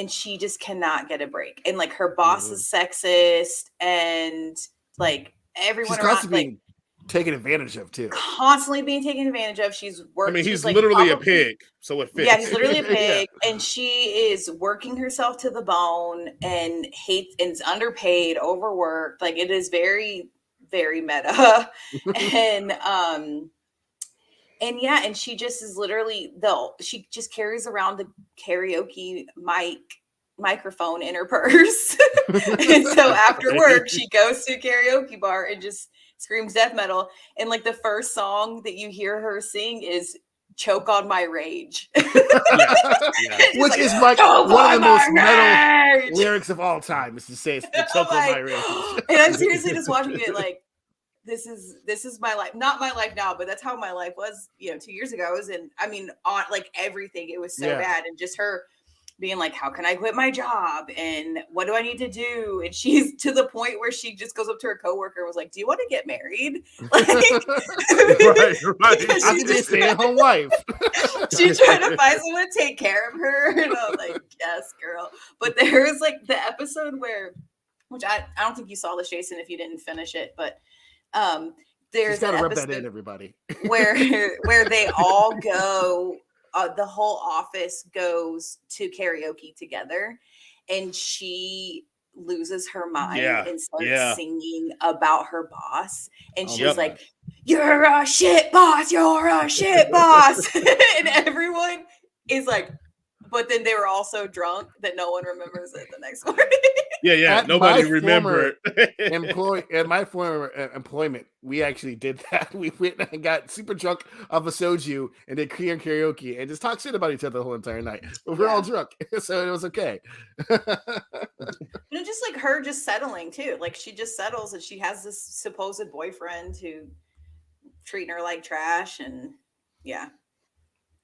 she just cannot get a break. And like her boss is sexist, and like everyone she's constantly being taken advantage of too. Constantly being taken advantage of. She's working. I mean, he's like literally a pig, so it fits. Yeah, he's literally a pig, and she is working herself to the bone and hates and is underpaid, overworked. Like it is very, very meta. And she just is literally she just carries around the karaoke microphone in her purse. And so after work, she goes to a karaoke bar and just screams death metal. And like the first song that you hear her sing is Choke on My Rage. Which is like one of the most metal lyrics of all time, is to say it's the Choke on My Rage. And I'm seriously just watching it like, this is my life, not my life now, but that's how my life was, 2 years ago. And I mean, on like everything, it was so bad. And just her being like, how can I quit my job? And what do I need to do? And she's to the point where she just goes up to her coworker and was like, do you want to get married? Like, right. I'm just a stay-at-home wife. She's trying to find someone to take care of her. And I was like, yes, girl. But there was like the episode which I don't think you saw this, Jason, if you didn't finish it, but there's an rub that episode in, everybody. where they all go, the whole office goes to karaoke together, and she loses her mind Yeah. and starts Yeah. singing about her boss, and Oh she's my Yep. like, "You're a shit boss, you're a shit boss," and everyone is like, but then they were all so drunk that no one remembers it the next morning. Yeah. Yeah. At Nobody my remember former it. at my former employment, we actually did that. We went and got super drunk off a soju and did Korean karaoke and just talked shit about each other the whole entire night. But we're all drunk, so it was okay. And just like her just settling too. Like she just settles and she has this supposed boyfriend who treating her like trash, and yeah.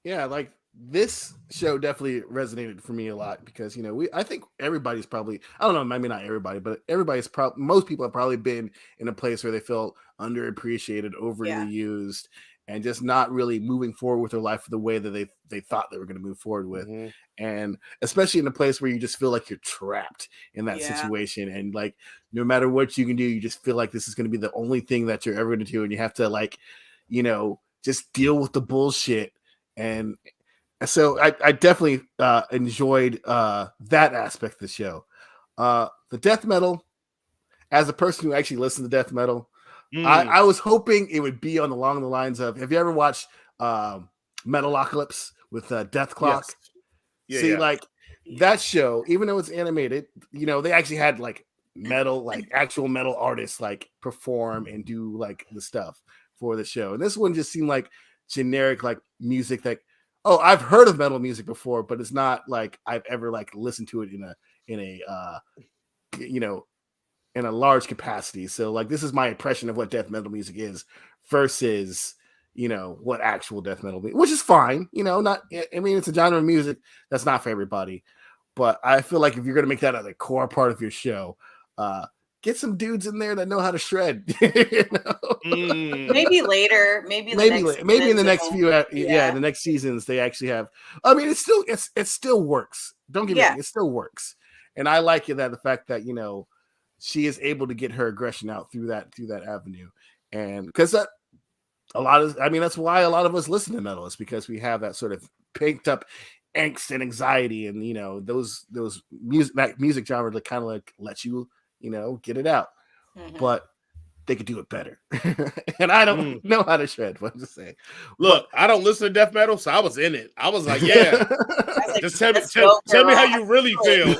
Yeah, like this show definitely resonated for me a lot because I think everybody's probably, I don't know, maybe not everybody, but everybody's probably, most people have probably been in a place where they felt underappreciated, overly used, and just not really moving forward with their life the way that they thought they were going to move forward with. Mhm. And especially in a place where you just feel like you're trapped in that situation, and like no matter what you can do, you just feel like this is going to be the only thing that you're ever going to do, and you have to like just deal with the bullshit. And so I definitely enjoyed that aspect of the show. The death metal, as a person who actually listens to death metal, I was hoping it would be along the lines of, have you ever watched Metalocalypse with Death Clock? Yes. Yeah, See, yeah. like that show, even though it's animated, they actually had like metal, like actual metal artists like perform and do like the stuff for the show. And this one just seemed like generic like music that, oh, I've heard of metal music before, but it's not like I've ever like listened to it in a large capacity. So like this is my impression of what death metal music is versus what actual death metal means, which is fine. Not, I mean, it's a genre of music that's not for everybody, but I feel like if you're gonna make that a core part of your show, get some dudes in there that know how to shred. Maybe later, maybe in the next few, in the next seasons they actually have. I mean, it still works. Don't get me wrong, it still works, and I like it that the fact that she is able to get her aggression out through that avenue, and because that's why a lot of us listen to metal, is because we have that sort of picked up angst and anxiety, and those music genre that kind of like let you get it out. But they could do it better. And I don't know how to shred, but I'm just saying. Look, I don't listen to death metal, so I was in it. I was like, yeah. Just tell me how you really feel.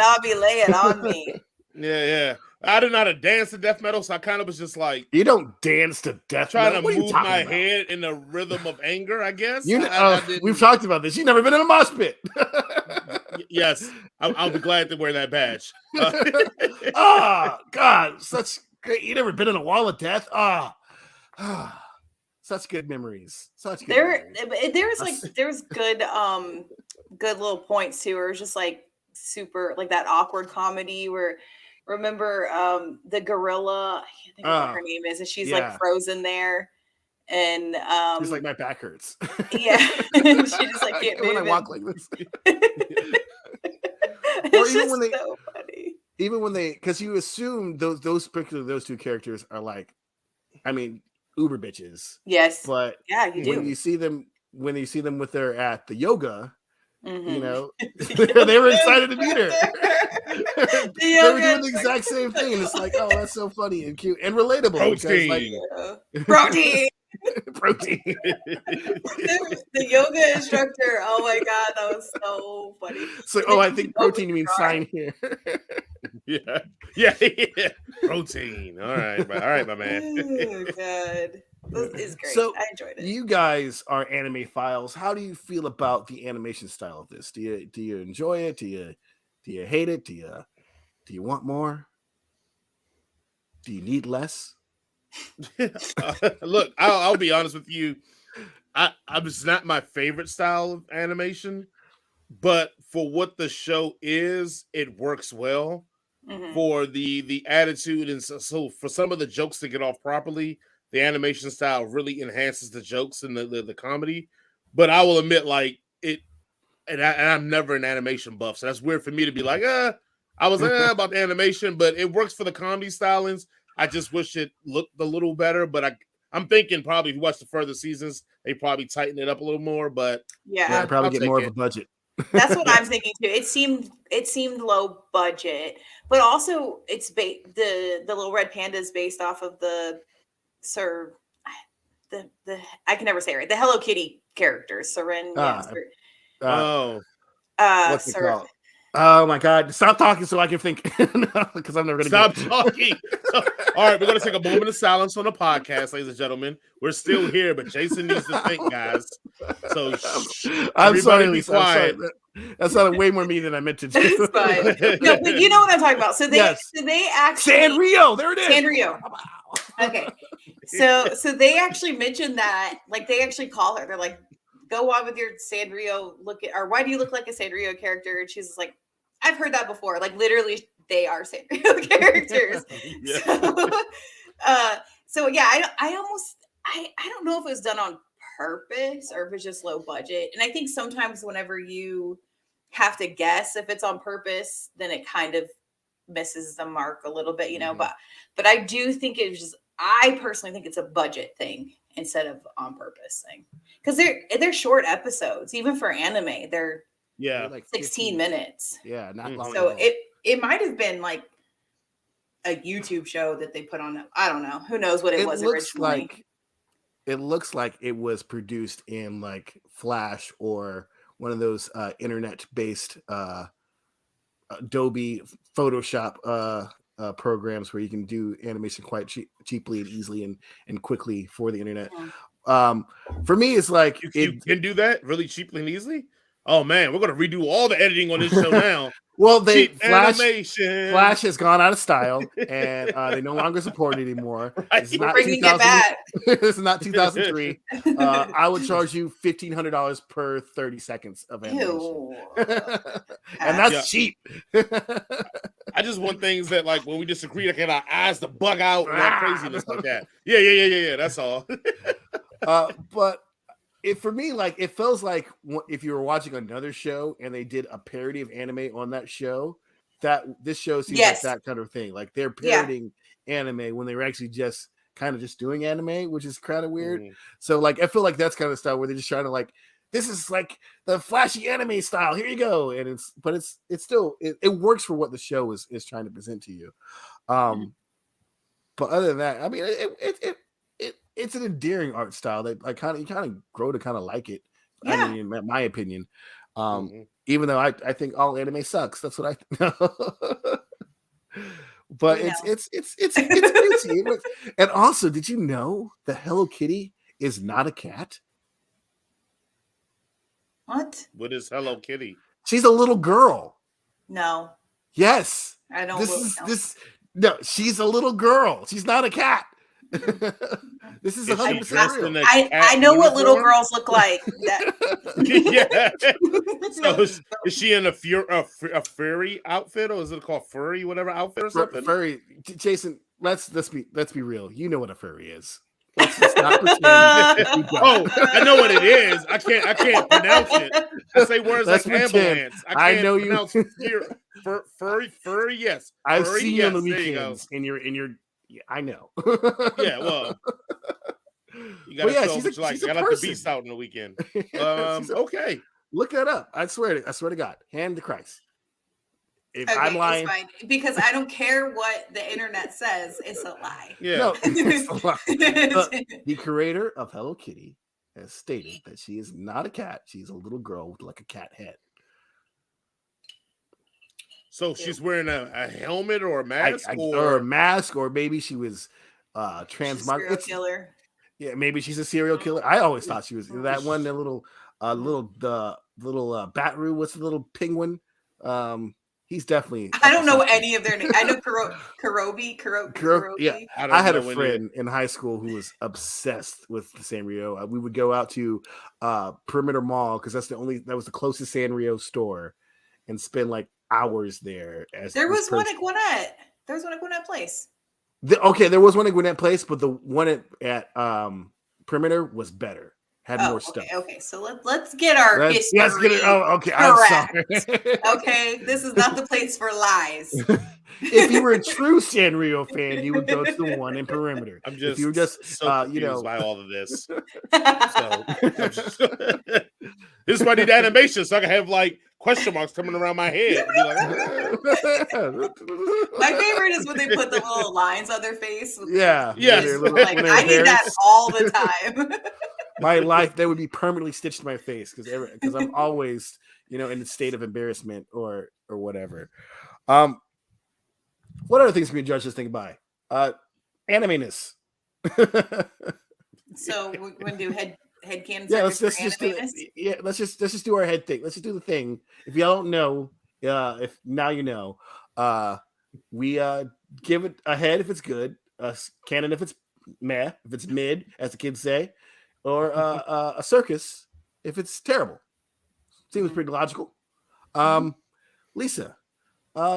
I'll be laying on me. Yeah. I didn't know how to dance to death metal, so I kind of was just like, you don't dance to death metal. Trying to move my head in the rhythm of anger, I guess. We've talked about this. You've never been in a mosh pit. Yes, I'll be glad to wear that badge. Oh God, such great! You never been in a wall of death? Such good memories. Such good. There's good little points too, where it's just like super like that awkward comedy where. Remember the gorilla? I can't think of what her name is, and she's like frozen there, and she's like, my back hurts. Yeah, she just like can't move when I walk like this. It's even just so funny. Even when because you assume those two characters are like, I mean, uber bitches. Yes, but yeah, you do. When you see them with her at the yoga. They were excited to meet her. They were doing the exact same thing, and it's like, oh, that's so funny and cute and relatable. Protein. Protein. The yoga instructor. Oh my god, that was so funny. So, I think protein means sign here. Yeah. Protein. All right, my man. Oh god. This is great. So, I enjoyed it. You guys are anime files. How do you feel about the animation style of this? Do you enjoy it? Do you hate it? Do you want more? Do you need less? Look, I'll be honest with you. It's not my favorite style of animation, but for what the show is, it works well. For the attitude, and so for some of the jokes to get off properly, the animation style really enhances the jokes and the comedy. But I will admit, like it, and I'm never an animation buff, so that's weird for me to be like, I was about the animation, but it works for the comedy stylings. I just wish it looked a little better, but I'm thinking probably if you watch the further seasons, they probably tighten it up a little more. But probably get more of a budget. That's what I'm thinking too. It seemed low budget, but also it's the little red panda is based off of the I can never say it right. The Hello Kitty characters, Seren. What's it called? Oh my God! Stop talking so I can think, because I'm never gonna stop talking. All right, we're gonna take a moment of silence on the podcast, ladies and gentlemen. We're still here, but Jason needs to think, guys. So I'm sorry, Lisa. I'm sorry. That sounded way more mean than I meant to do. It's fine. No, but you know what I'm talking about. So they actually Sanrio. There it is. Sanrio. Okay. So they actually mentioned that, like they actually call her. They're like, go on with your Sanrio or why do you look like a Sanrio character? And she's like, I've heard that before. Like literally, they are Sanrio characters. So yeah, I don't know if it was done on purpose or if it's just low budget. And I think sometimes whenever you have to guess if it's on purpose, then it kind of misses the mark a little bit, you know. But I do think I personally think it's a budget thing instead of on purpose thing, because they're short episodes. Even for anime, they're like 16 minutes. Yeah, not long. So it might have been like a YouTube show that they put on. I don't know. Who knows what it was originally. It looks like it was produced in like Flash or one of those internet-based Adobe Photoshop programs where you can do animation quite cheaply and easily and quickly for the internet. For me, it's like you can do that really cheaply and easily. Oh man, we're gonna redo all the editing on this show now. Well, Flash has gone out of style, and they no longer support it anymore. It's not bringing it back. This is not 2003. I would charge you $1,500 per 30 seconds of animation, and that's cheap. I just want things that, like, when we disagree, I get our eyes to bug out and all craziness like that. Yeah. That's all. But for me, like, it feels like if you were watching another show and they did a parody of anime on that show, that this show seems like that kind of thing. Like they're parodying anime when they were actually just doing anime, which is kind of weird. So like, I feel like that's kind of style where they're just trying to like, this is like the flashy anime style. Here you go. And it's still, it works for what the show is trying to present to you. But other than that, I mean, it's an endearing art style that you kind of grow to kind of like it. I mean, in my opinion, even though I think all anime sucks. That's what I think. But it's crazy. And also, did you know that Hello Kitty is not a cat? What is Hello Kitty? She's a little girl. No. Yes. I don't. No, she's a little girl. She's not a cat. This is 100% real. I know what little girls look like. Yeah. So is she in a furry outfit, or is it called furry whatever outfit or something? Furry. Jason, let's be real. You know what a furry is. Let's just not pretend. I know what it is. I can't pronounce it. I say words like ambulance. I know you. Furry. Yes. I've seen you on the weekends in your. Yeah, I know. Yeah, well, you gotta show what you like. You gotta let the beast out on the weekend. Okay, look that up. I swear to God, hand to Christ. If I'm lying, it's fine, because I don't care what the internet says. It's a lie. Yeah, no, it's a lie. The creator of Hello Kitty has stated that she is not a cat. She's a little girl with like a cat head. So she's wearing a helmet or a mask, or a mask, or maybe she was serial killer. Yeah, maybe she's a serial killer. I always thought she was that one. The little Batru. What's the little penguin? He's definitely. I don't know any of their names. I know Kurobi. Yeah, I had a friend in high school who was obsessed with the Sanrio. We would go out to Perimeter Mall because that was the closest Sanrio store, and spend like hours there. There was one at Gwinnett. There was one at Gwinnett Place. There was one at Gwinnett Place, but the one at Perimeter was better. Had more stuff. Okay, so let's get our history. Let's get it. Oh, okay. Correct. I'm sorry. Okay, this is not the place for lies. If you were a true Sanrio fan, you would go to the one in Perimeter. I'm just, if you were just so confused by all of this. This is why I need animation, so I can have like question marks coming around my head. Be like, my favorite is when they put the little lines on their face. Yeah. Yes. Like, I need that all the time. My life, that would be permanently stitched to my face because I'm always, in a state of embarrassment or whatever. What other things can we judge this thing by? Animiness. So we're going to do head canon. Yeah, let's just do our head thing. Let's just do the thing. If y'all don't know, if now you know, we give it a head if it's good, canon if it's meh, if it's mid, as the kids say, or a circus if it's terrible. Seems pretty logical. Lisa,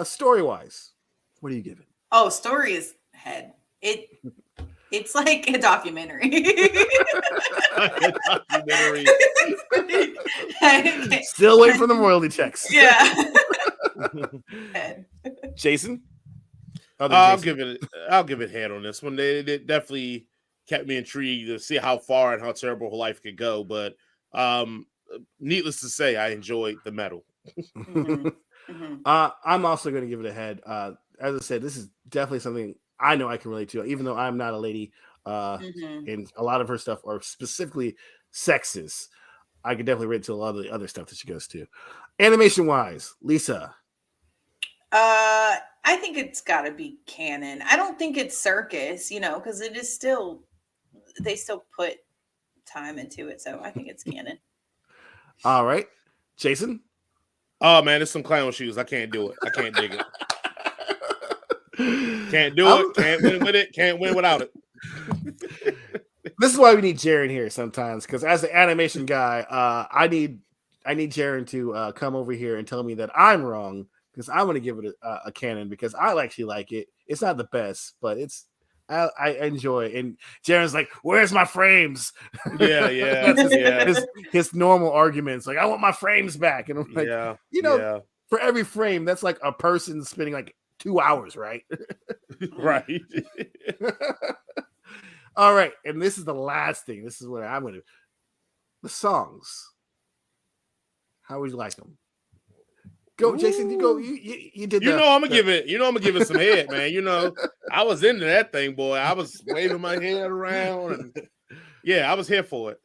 story wise, what do you give it? Oh, story is head. It's like a documentary. Still waiting for the royalty checks. Yeah. Jason? I'll give it head on this one. They definitely kept me intrigued to see how far and how terrible her life could go. But needless to say, I enjoyed the medal. I'm also going to give it a head. As I said, this is definitely something I know I can relate to, even though I'm not a lady. And a lot of her stuff are specifically sexist. I could definitely relate to a lot of the other stuff that she goes to. Animation wise, Lisa. I think it's got to be canon. I don't think it's Circus, because it is they still put time into it. So I think it's canon. All right. Jason? Oh, man, it's some clown shoes. I can't do it. I can't dig it. Can't do it. Can't win with it. Can't win without it. This is why we need Jaron here sometimes, because as an animation guy, I need Jaron to come over here and tell me that I'm wrong, because I'm going to give it a canon because I actually like it. It's not the best, but I enjoy it. And Jaron's like, "Where's my frames?" Yeah. His normal arguments, like, "I want my frames back," and I'm like, for every frame, that's like a person spending like 2 hours, right? Right. All right, and this is the last thing. This is what I'm going to. The songs. How would you like them? Go, Jason. You go. You did. I'm gonna give it. I'm gonna give it some head, man. I was into that thing, boy. I was waving my head around, and I was here for it.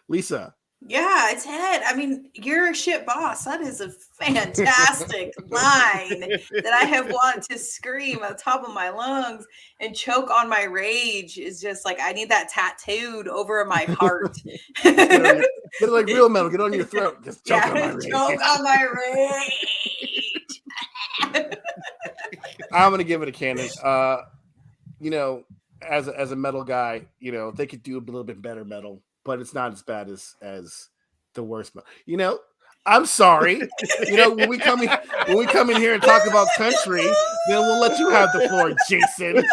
Lisa. Yeah, it's head. I mean, you're a shit boss. That is a fantastic line that I have wanted to scream at the top of my lungs and choke on my rage. Is just like, I need that tattooed over my heart. Get it like real metal. Get on your throat. Just choke on my rage. Choke on my rage. I'm gonna give it a canon. As a metal guy, they could do a little bit better metal, but it's not as bad as the worst metal. I'm sorry. When we come in here and talk about country, then we'll let you have the floor, Jason.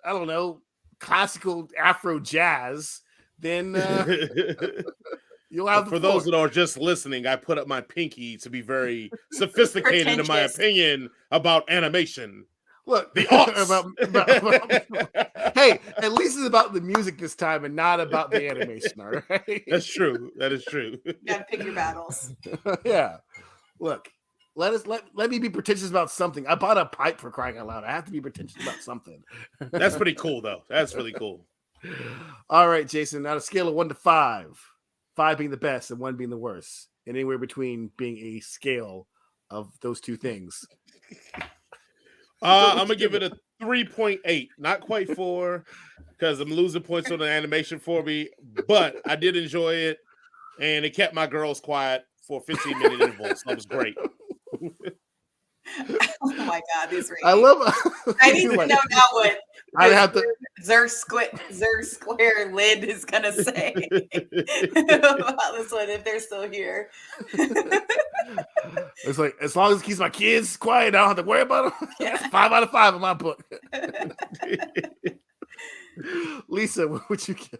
I don't know, classical Afro jazz, then you'll have the For floor. those that are just listening, I put up my pinky to be very sophisticated in my opinion about animation. Look, the hey, at least it's about the music this time and not about the animation. All right, that's true. That is true. You gotta pick your battles. Yeah. Look, let me be pretentious about something. I bought a pipe, for crying out loud. I have to be pretentious about something. That's pretty cool, though. That's really cool. All right, Jason. On a scale of 1 to 5, 5 being the best and 1 being the worst, and anywhere between being a scale of those two things. I'm gonna give it a 3.8, not quite 4, because I'm losing points on the animation for me. But I did enjoy it, and it kept my girls quiet for 15-minute intervals. So that was great. Oh my God, these ratings. I love. I need to know now what I have to. Zer Square Lid is gonna say about this one if they're still here. It's like, as long as it keeps my kids quiet, I don't have to worry about them. That's 5 out of 5 in my book. Lisa, what would you give?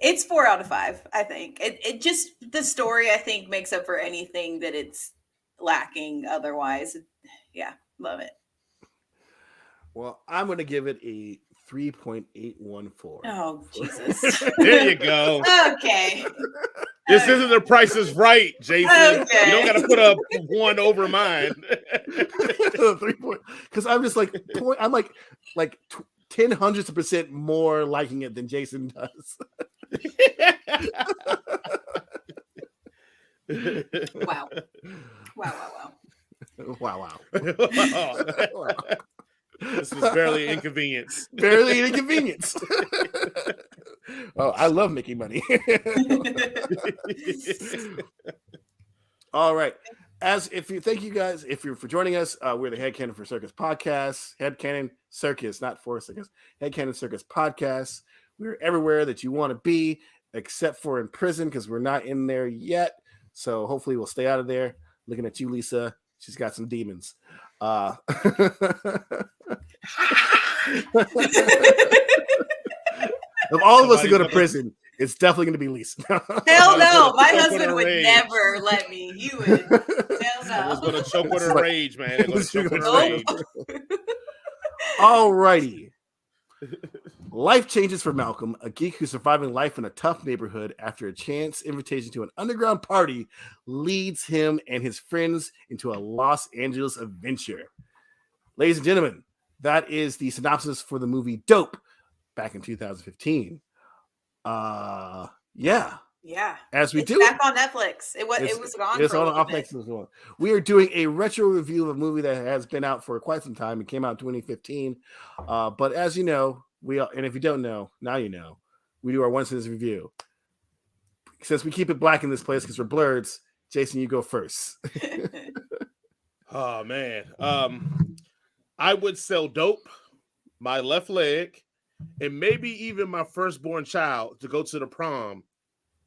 It's 4 out of 5. I think it just, the story I think makes up for anything that it's lacking otherwise. Yeah, love it. Well, I'm going to give it a 3.814. Oh, Jesus. There you go. Okay. This isn't The Price is Right, Jason. Okay. You don't got to put a 1 over mine. 3 point, because I'm just like I'm like 10 hundredths of percent more liking it than Jason does. Wow. Wow. Wow. Wow. This was barely an inconvenience. Barely an inconvenience. Oh, I love making money. All right. Thank you guys for joining us. We're the Headcanon for Circus podcast. Headcanon Circus, not for Circus. Headcanon Circus podcast. We're everywhere that you want to be, except for in prison, because we're not in there yet. So hopefully we'll stay out of there. Looking at you, Lisa. She's got some demons. Of all of us to go to prison, it's definitely going to be Lisa. Hell no. My husband would never let me. He would. Hell no. I was going to choke with her rage, man. All righty. Life changes for Malcolm, a geek who's surviving life in a tough neighborhood after a chance invitation to an underground party leads him and his friends into a Los Angeles adventure. Ladies and gentlemen, that is the synopsis for the movie Dope back in 2015. Yeah. As we it's do back on Netflix. It was gone. It's on Netflix as well. We are doing a retro review of a movie that has been out for quite some time. It came out in 2015. But as you know, and if you don't know, now you know, we do our one sentence review. Since we keep it black in this place because we're blurs, Jason, you go first. Oh man. I would sell Dope, my left leg, and maybe even my firstborn child to go to the prom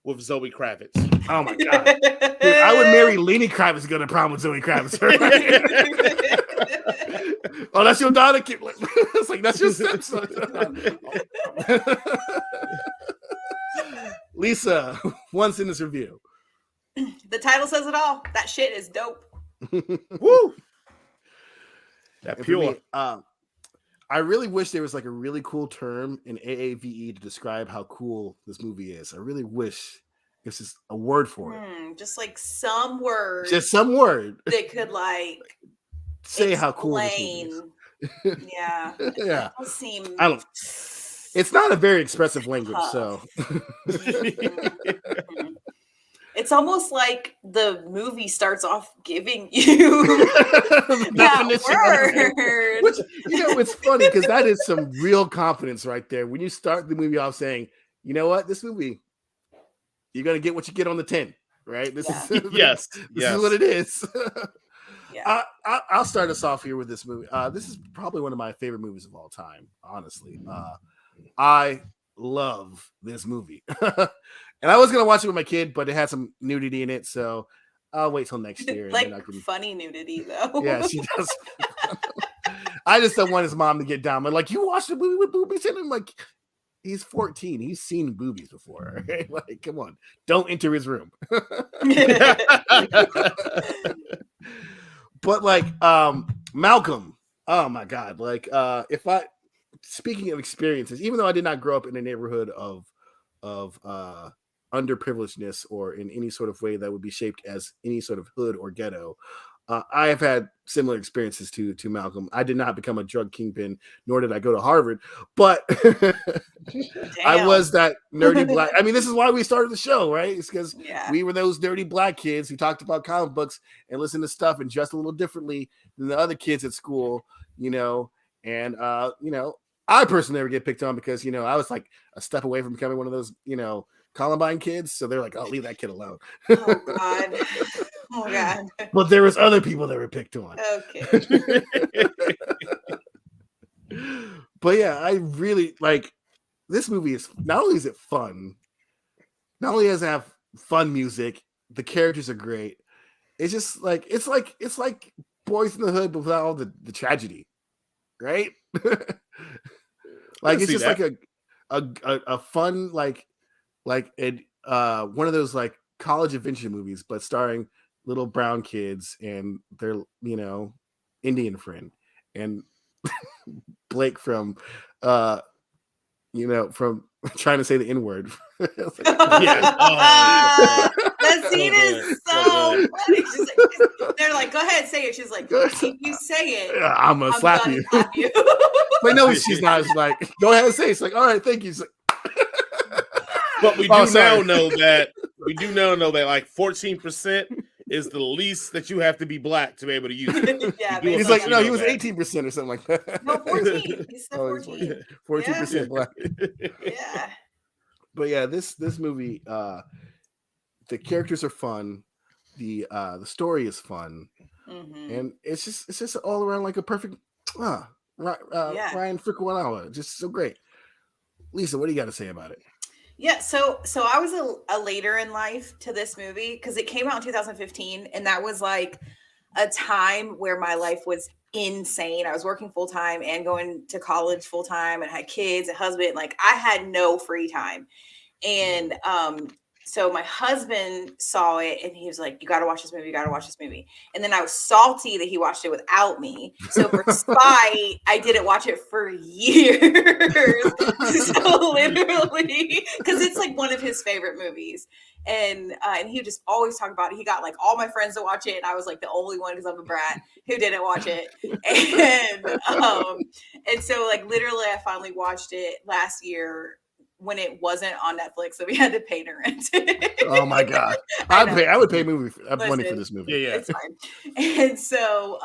with Zoe Kravitz. Oh my god. Dude, I would marry Lenny Kravitz to go to prom with Zoe Kravitz. Oh, that's your daughter? It's like, that's your stepson. Lisa, one sentence review. The title says it all. That shit is dope. Woo! That pure. Me, I really wish there was like a really cool term in AAVE to describe how cool this movie is. I really wish there's just a word for it. Just like some word. Just some word that could like say how cool this movie is. Yeah. Yeah. It seem... It's not a very expressive language, so it's almost like the movie starts off giving you that word. Which, it's funny because that is some real confidence right there. When you start the movie off saying, you know what, this movie, you're gonna get what you get on the tin, right? This is yes, this is what it is. Yeah. I'll start us off here with this movie. This is probably one of my favorite movies of all time, honestly. I love this movie. And I was going to watch it with my kid, but it had some nudity in it, so I'll wait till next year. Like funny nudity, though. Yeah, she does. I just don't want his mom to get down. But like, you watched the movie with boobies in him? Like, he's 14. He's seen boobies before. Right? Like, come on. Don't enter his room. But like, Malcolm, oh my God. Like, speaking of experiences, even though I did not grow up in a neighborhood of underprivilegedness or in any sort of way that would be shaped as any sort of hood or ghetto, I have had similar experiences to Malcolm. I did not become a drug kingpin, nor did I go to Harvard, but I was that nerdy black. I mean, this is why we started the show, right? It's because we were those dirty black kids who talked about comic books and listened to stuff and dressed a little differently than the other kids at school, and I personally never get picked on because, I was like a step away from becoming one of those, Columbine kids. So they're like, I'll leave that kid alone. Oh, God. Oh, God. But there was other people that were picked on. Okay. But yeah, I really like this movie. Is not only is it fun, not only does it have fun music, the characters are great. It's just like, it's like Boys in the Hood, but without all the tragedy. Right? Like it's just like a fun one of those like college adventure movies, but starring little brown kids and their Indian friend and Blake from you know, from trying to say the N-word. Yeah. Oh, that scene is so funny. She's like, they're like, go ahead, say it. She's like, if you say it, I'm gonna slap you. But no, she's not. She's like, go ahead and say it. It's like, all right, thank you. Like, but we do now know that like 14% is the least that you have to be black to be able to use it. Yeah, he's like, no, he was 18% or something like that. No, 14. He said 14. 14% black. Yeah. But yeah, this movie, the characters are fun, the story is fun, and it's just all around like a perfect Ryan Fukunaga, just so great. Lisa, what do you got to say about it? Yeah, so I was a later in life to this movie because it came out in 2015, and that was like a time where my life was insane. I was working full time and going to college full time, and had kids, a husband. Like I had no free time, and so my husband saw it, and he was like, "You got to watch this movie. You got to watch this movie." And then I was salty that he watched it without me. So for spite, I didn't watch it for years. So literally, because it's like one of his favorite movies, and he would just always talk about it. He got like all my friends to watch it, and I was like the only one because I'm a brat who didn't watch it. And so like literally, I finally watched it last year when it wasn't on Netflix, so we had to pay to rent it. Oh my god! I would pay money for this movie. Yeah, it's fine. And so,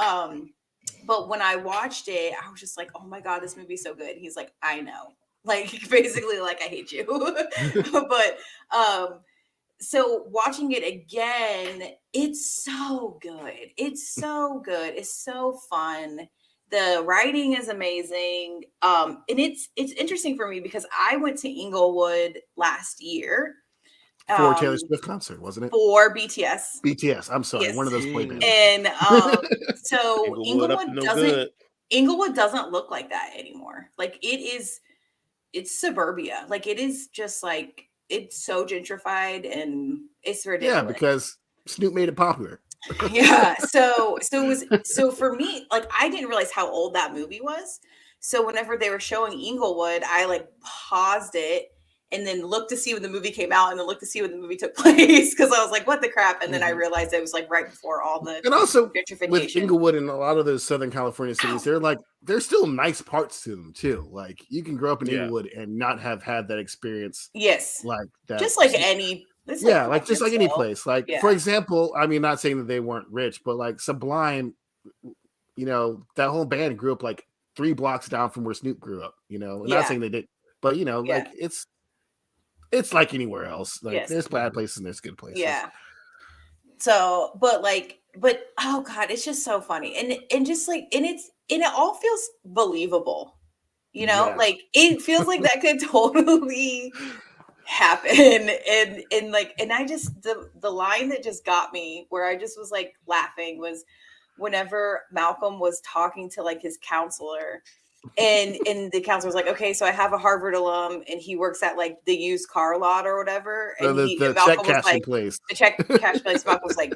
but when I watched it, I was just like, "Oh my god, this movie's so good." He's like, "I know," like basically, like I hate you. But so watching it again, it's so good. It's so good. It's so fun. The writing is amazing. And it's interesting for me because I went to Inglewood last year. For Taylor Swift concert, wasn't it? For BTS. BTS. I'm sorry. Yes. One of those play bands. And so Inglewood doesn't look like that anymore. Like it's suburbia. Like it is just like, it's so gentrified and it's ridiculous. Yeah, because Snoop made it popular. Yeah. So for me, like I didn't realize how old that movie was. So whenever they were showing Inglewood, I like paused it and then looked to see when the movie came out and then looked to see when the movie took place because I was like, what the crap? And then I realized it was like right before all the and also with Inglewood and a lot of those Southern California cities, there's still nice parts to them too. Like you can grow up in Inglewood and not have had that experience. Yes. Like that. Just like any just like any place. Like for example, I mean, not saying that they weren't rich, but like Sublime, you know, that whole band grew up like 3 blocks down from where Snoop grew up. You know, not saying they did, but you know, like it's like anywhere else. Like there's bad places and there's good places. Yeah. So, but oh god, it's just so funny, and just like, and it all feels believable. You know, like it feels like that could totally happen, and I just the line that just got me where I just was like laughing was whenever Malcolm was talking to like his counselor. And the counselor was like, okay, so I have a Harvard alum and he works at like the used car lot or whatever. And the check cashing place. The check cash place. Malcolm was like,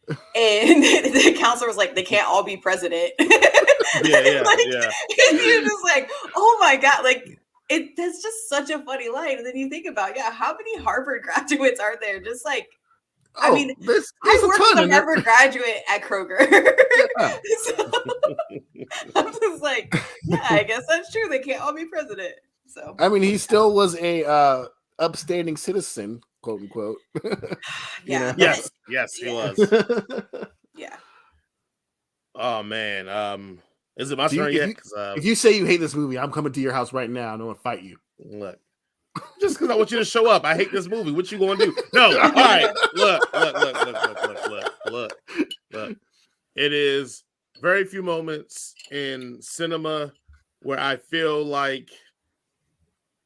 and the counselor was like, they can't all be president. Yeah. And he was just like, oh my god, like that's just such a funny line. And then you think about, how many Harvard graduates are there? Just like, I mean, I worked with a Harvard graduate at Kroger. So I'm just like, I guess that's true. They can't all be president. So I mean, he still was a upstanding citizen, quote unquote. Yeah. Yes, he was. Yeah. Oh man. Is it my turn yet? If you say you hate this movie, I'm coming to your house right now and I'm gonna fight you. Look. Just because I want you to show up. I hate this movie. What you gonna do? No. All right. Look. It is very few moments in cinema where I feel like,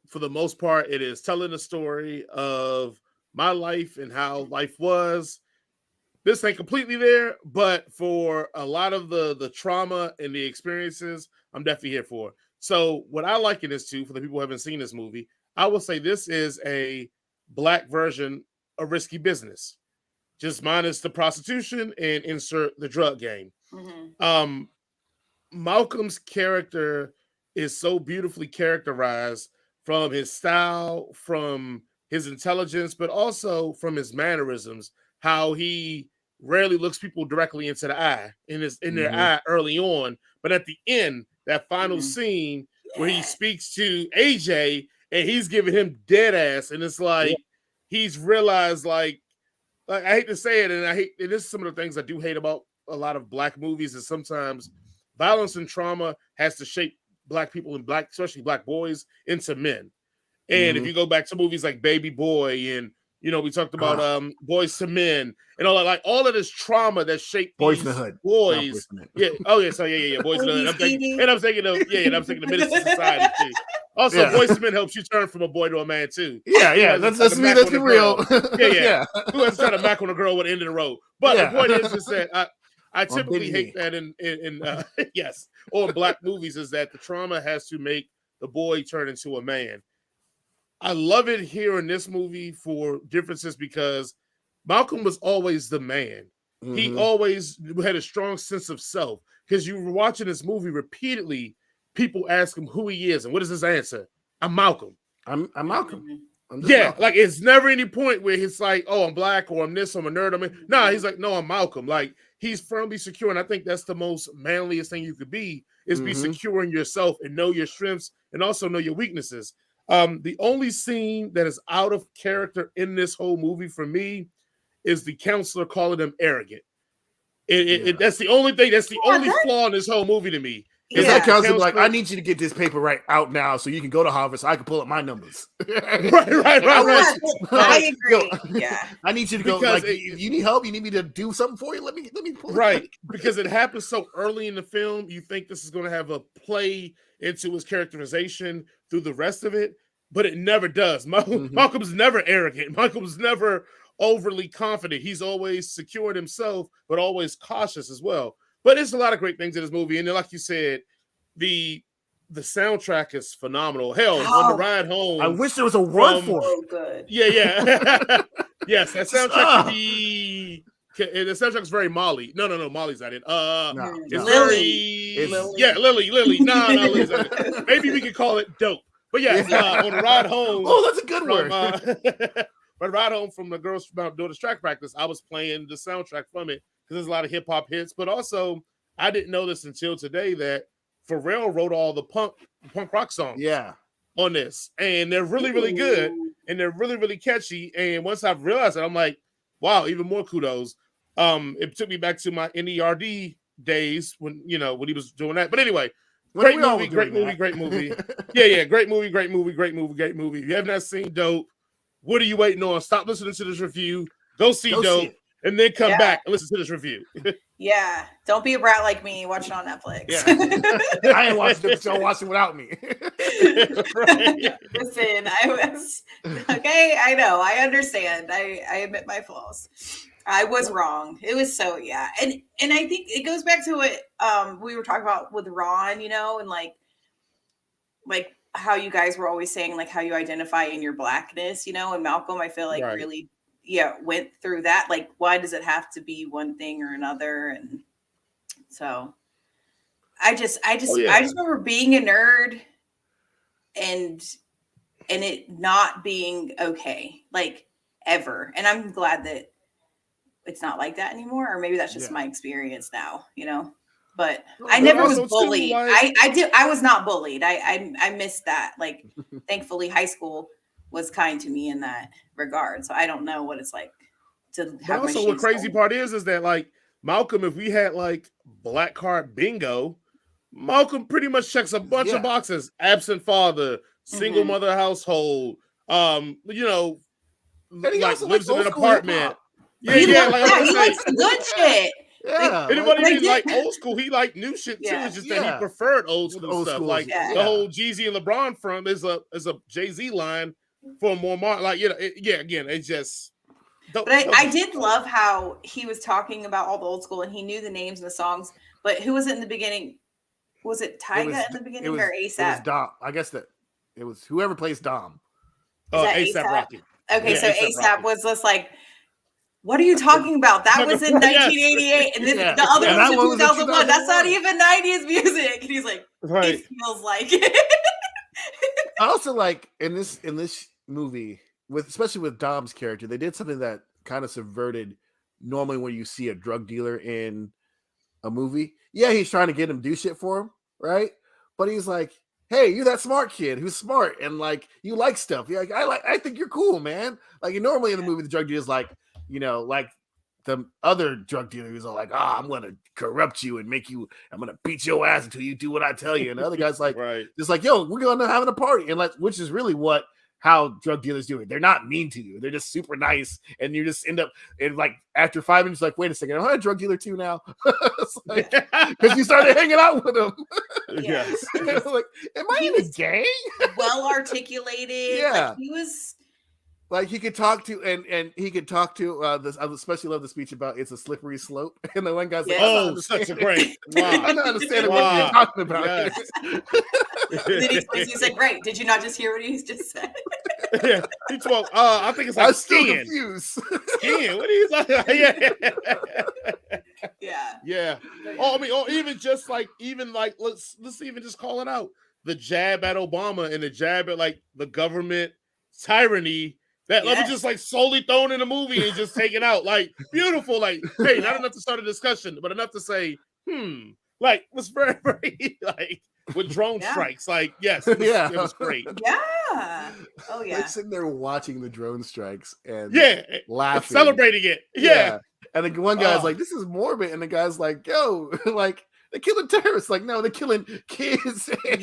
for the most part, it is telling the story of my life and how life was. This ain't completely there, but for a lot of the trauma and the experiences, I'm definitely here for. So what I liken this to, for the people who haven't seen this movie, I will say this is a black version of Risky Business, just minus the prostitution and insert the drug game. Malcolm's character is so beautifully characterized from his style, from his intelligence, but also from his mannerisms, how he rarely looks people directly into the eye in their eye early on. But at the end, that final scene where he speaks to AJ and he's giving him dead ass, and it's like he's realized, like I hate to say it, and this is some of the things I do hate about a lot of Black movies, is sometimes violence and trauma has to shape Black people and especially Black boys into men. And if you go back to movies like Baby Boy, and we talked about Boys to Men and all that, like all of this trauma that shaped Boys these in the Hood. boys. Yeah. Oh yeah. So yeah. Boys in the Hood. I'm thinking of Menace to Society too. Also, Boys to Men helps you turn from a boy to a man too. Yeah. Let's be real. Yeah. Who has tried to mack on a girl at the end of the road? But the point is that I typically hate that in yes, or in Black movies, is that the trauma has to make the boy turn into a man. I love it here in this movie for differences because Malcolm was always the man. He always had a strong sense of self, because you were watching this movie repeatedly. People ask him who he is, and what is his answer? I'm Malcolm. I'm Malcolm. Malcolm. Like it's never any point where he's like, oh, I'm Black, or I'm this, I'm a nerd. No, he's like, no, I'm Malcolm. Like he's firmly secure, and I think that's the most manliest thing you could be, is be secure in yourself and know your strengths and also know your weaknesses. The only scene that is out of character in this whole movie for me is the counselor calling him arrogant. That's the only thing. That's the only flaw in this whole movie to me. Is that counselor like, I need you to get this paper right out now so you can go to Harvard so I can pull up my numbers. right. I agree. I need you to go. Like, you need help. You need me to do something for you. Let me pull it. Right, because it happens so early in the film. You think this is going to have a play into his characterization through the rest of it, but it never does. Malcolm's never arrogant. Malcolm's never overly confident. He's always secure in himself, but always cautious as well. But there's a lot of great things in this movie, and then, like you said, the soundtrack is phenomenal. Hell, on the ride home, I wish there was a word for it. Good. Yeah. Yes, that soundtrack the soundtrack is very Molly. No, Molly's not it. It's Lily. Lily. No, Lily's not it. Maybe we could call it dope. But yeah, on the ride home. Oh, that's a good word. But ride home from the girls about doing the track practice, I was playing the soundtrack from it, because there's a lot of hip hop hits. But also, I didn't know this until today that Pharrell wrote all the punk rock songs. On this, and they're really, really good, and they're really, really catchy. And once I've realized it, I'm like, wow, even more kudos. It took me back to my NERD days when he was doing that. But anyway, great movie. Yeah, great movie. Great movie. If you have not seen Dope, what are you waiting on? Stop listening to this review. Go see Dope, and then come back and listen to this review. Yeah, don't be a brat like me. Watch it on Netflix. Yeah. I ain't watching the show. Watch it without me. Listen, I was okay. I know. I understand. I admit my flaws. I was wrong. It was so and I think it goes back to what we were talking about with Ron, and like how you guys were always saying, like how you identify in your Blackness, and Malcolm, I feel like really went through that. Like, why does it have to be one thing or another? And so I just remember being a nerd and it not being okay, like, ever. And I'm glad that it's not like that anymore, or maybe that's just my experience now, but I never was bullied. I was not bullied. I missed that. Like, thankfully high school was kind to me in that regard. So I don't know what it's like to have. But also, what crazy part is that, like, Malcolm, if we had like black card bingo, Malcolm pretty much checks a bunch of boxes: absent father, single mother household, like lives in an apartment. He likes the good shit. Yeah, anybody like old school? He liked new shit too. It's just that he preferred old school stuff. Like the whole Jeezy and LeBron from is a Jay-Z line for more like again, it's just. But I did love how he was talking about all the old school and he knew the names and the songs. But who was it in the beginning? Was it Tyga in the beginning or ASAP? It was Dom. I guess that it was whoever plays Dom. ASAP Rocky. Okay, so ASAP was just like, what are you talking about? That was in 1988, and then the other was in 2001. That's not even 90s music. And he's like, it feels like it. I also like in this movie, especially with Dom's character, they did something that kind of subverted normally when you see a drug dealer in a movie. Yeah, he's trying to get him to do shit for him, right? But he's like, hey, you're that smart kid who's smart and like you like stuff. You're like, I think you're cool, man. Like normally in the movie, the drug dealer's like, like the other drug dealers are like, I'm gonna corrupt you and I'm gonna beat your ass until you do what I tell you. And the other guy's like, just like, yo, we're going to having a party, and which is really how drug dealers do it. They're not mean to you. They're just super nice. And you just end up and like after 5 minutes, like, wait a second, I'm a drug dealer too now. Because you started hanging out with him. Yes. Like, am I in a gang? Well articulated. Yeah. Like he was. Like he could talk to and he could talk to this. I especially love the speech about it's a slippery slope. And the one guy's like, "Oh, such a great! Wow. I don't understand what you're talking about." Yes. Then he said, "Great! Did you not just hear what he just said?" Yeah, he told. I think it's like skin. Skin. What are you talking? Yeah. Oh, I mean, or even just like let's even just call it out. The jab at Obama and the jab at like the government tyranny. That let me just like solely thrown in a movie and just taken out. Like beautiful. Like, hey, not enough to start a discussion, but enough to say, like was very, very like with drone strikes. Like, yes, it was great. Yeah. Oh yeah. They're sitting there watching the drone strikes and laughing, celebrating it. Yeah. And the one guy's like, this is morbid, and the guy's like, yo, like they're killing terrorists. Like, no, they're killing kids. And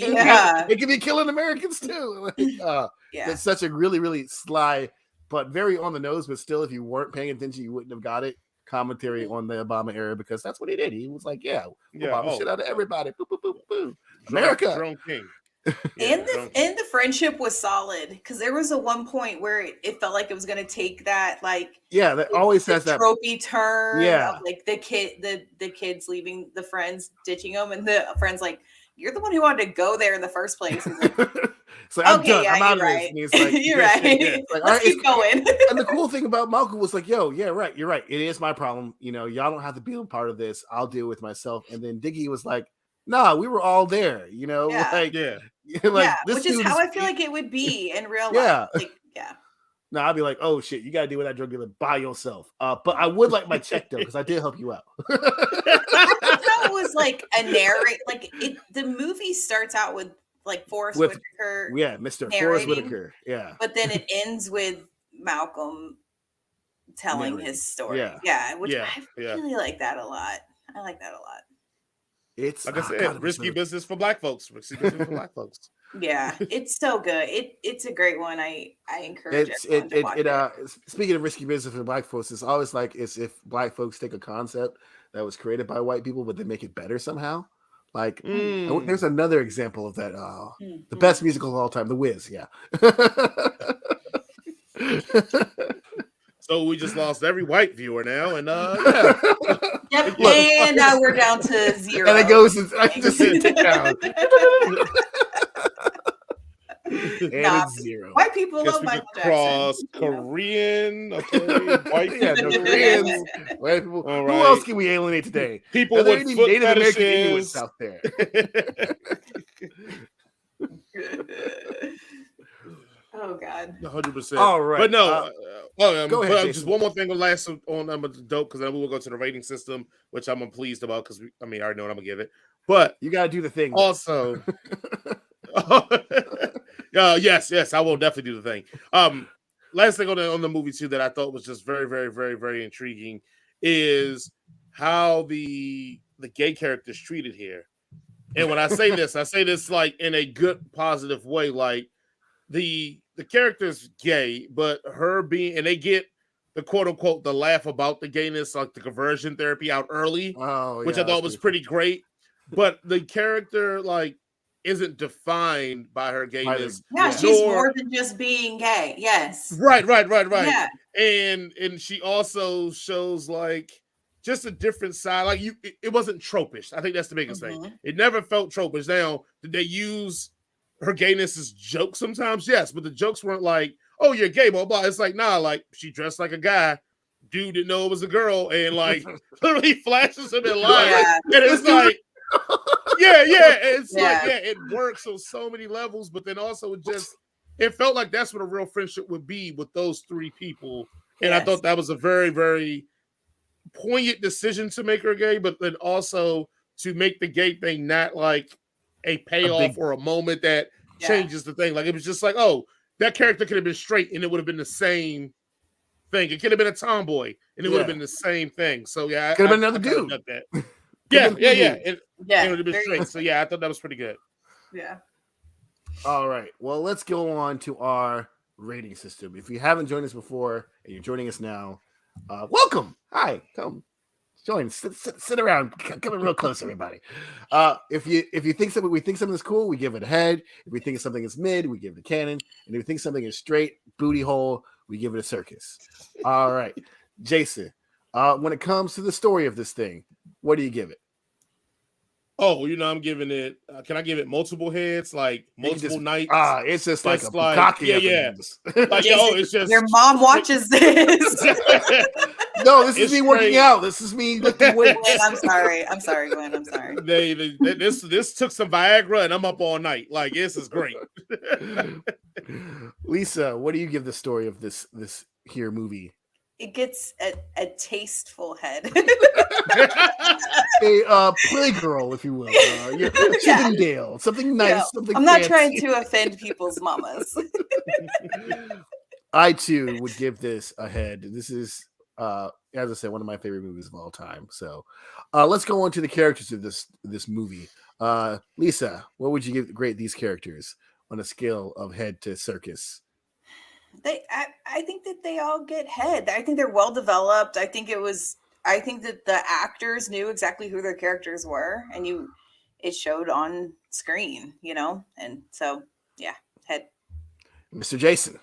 they can be killing Americans too. Like, it's such a really, really sly, but very on the nose. But still, if you weren't paying attention, you wouldn't have got it. Commentary on the Obama era, because that's what he did. He was like, Obama shit out of everybody. Boop, boop, boop, boop. America. Drone king. And the friendship was solid, because there was a one point where it felt like it was going to take that that always has that tropey turn of like the kids leaving the friends, ditching them, and the friends like, you're the one who wanted to go there in the first place. It's like, I'm done. I'm out of this. And he's like, you're right. Like, let's keep going. And the cool thing about Malcolm was like, yo, you're right. It is my problem. Y'all don't have to be a part of this. I'll deal with myself. And then Diggy was like, nah, we were all there, which is how I feel like it would be in real life. No, I'd be like, oh shit, you gotta deal with that drug dealer by yourself. But I would like my check though, because I did help you out. That was like a narrate. Like the movie starts out with like Forrest Whitaker. Yeah, Mr. Forrest Whitaker. Yeah. But then it ends with Malcolm telling his story. Yeah. Which I really like that a lot. I like that a lot. It's like I said, risky business for black folks. Risky business for black folks. Yeah, it's so good. It's a great one. I encourage everyone to watch it. Speaking of risky business for black folks, it's always like it's if black folks take a concept that was created by white people, but they make it better somehow. Like there's another example of that. The best musical of all time, The Wiz. Yeah. So we just lost every white viewer now, and Yep, and now we're down to 0. And it goes. I just sit down. And it's 0. White people love Michael Jackson. Cross Korean, white Koreans, white people. All right. Who else can we alienate today? People with foot Native fetishes. American Inuits out there. Oh God. 100%. All right. But no. Go ahead. Just one more thing on last on dope, because then we will go to the rating system, which I'm pleased about, because I already know what I'm gonna give it. But you gotta do the thing. Also, yes, I will definitely do the thing. Last thing on the movie too that I thought was just very, very, very, very intriguing is how the gay characters treated here. And when I say this like in a good, positive way. Like the character's gay, but her being, and they get the quote unquote the laugh about the gayness, like the conversion therapy out early, which I thought was pretty great. But the character like isn't defined by her gayness. Yeah, she's more than just being gay. Yes. Right. Yeah. And she also shows like just a different side. Like it wasn't tropish. I think that's the biggest thing. It never felt tropish. Now, did they use her gayness as jokes sometimes? Yes, but the jokes weren't like, oh, you're gay, blah, blah. It's like, nah, like she dressed like a guy. Dude didn't know it was a girl, and like literally flashes him in line. And it's like, Yeah. It's like, it works on so many levels, but then also it felt like that's what a real friendship would be with those three people. And I thought that was a very, very poignant decision to make her gay, but then also to make the gay thing not like a payoff or a moment that changes the thing. Like, it was just like, oh, that character could have been straight and it would have been the same thing. It could have been a tomboy and it would have been the same thing. So yeah, could have been another dude. That. It would have been straight. So yeah, I thought that was pretty good. Yeah. All right. Well, let's go on to our rating system. If you haven't joined us before and you're joining us now, welcome. Hi, come join. Sit around. Come in real close, everybody. If you think something is cool, we give it a head. If we think something is mid, we give it a cannon. And if we think something is straight booty hole, we give it a circus. All right, Jason. When it comes to the story of this thing, what do you give it? Oh, I'm giving it. Can I give it multiple heads, like multiple nights? It's just like a bukkake. Like, it's just your mom watches this. No, this is me working out. This is me lifting weights. I'm sorry, Glenn. I'm sorry. This took some Viagra, and I'm up all night. Like, this is great. Lisa, what do you give the story of this here movie? It gets a tasteful head. A playgirl, if you will. Chippendale, something nice, something I'm not fancy. trying to offend people's mamas. I too would give this a head. This is, as I said, one of my favorite movies of all time. So let's go on to the characters of this movie. Lisa, what would you grade these characters on a scale of head to circus? I think that they all get head. I think they're well developed. I think that the actors knew exactly who their characters were, and it showed on screen, and so head. Mr. Jason.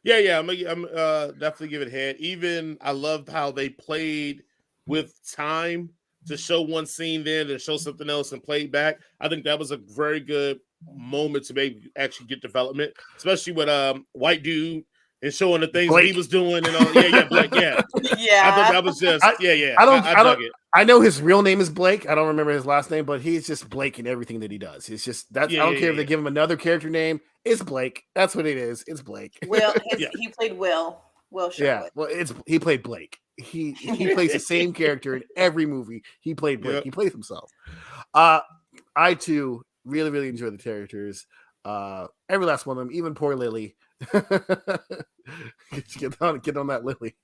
Yeah, I'm definitely give it head. Even I loved how they played with time to show one scene then and show something else and play back. I think that was a very good moment to maybe actually get development, especially with white dude and showing the things he was doing and all. Blake, yeah. I thought that was just I dug it. I know his real name is Blake. I don't remember his last name, but he's just Blake in everything that he does. It's just that I don't care if they give him another character name. It's Blake. That's what it is. It's Blake. Will he played Will. Will Sherwood. Yeah. Well, he played Blake. He plays the same character in every movie. He played Blake. Yep. He plays himself. I too really, really enjoy the characters. Every last one of them, even poor Lily. get on that Lily.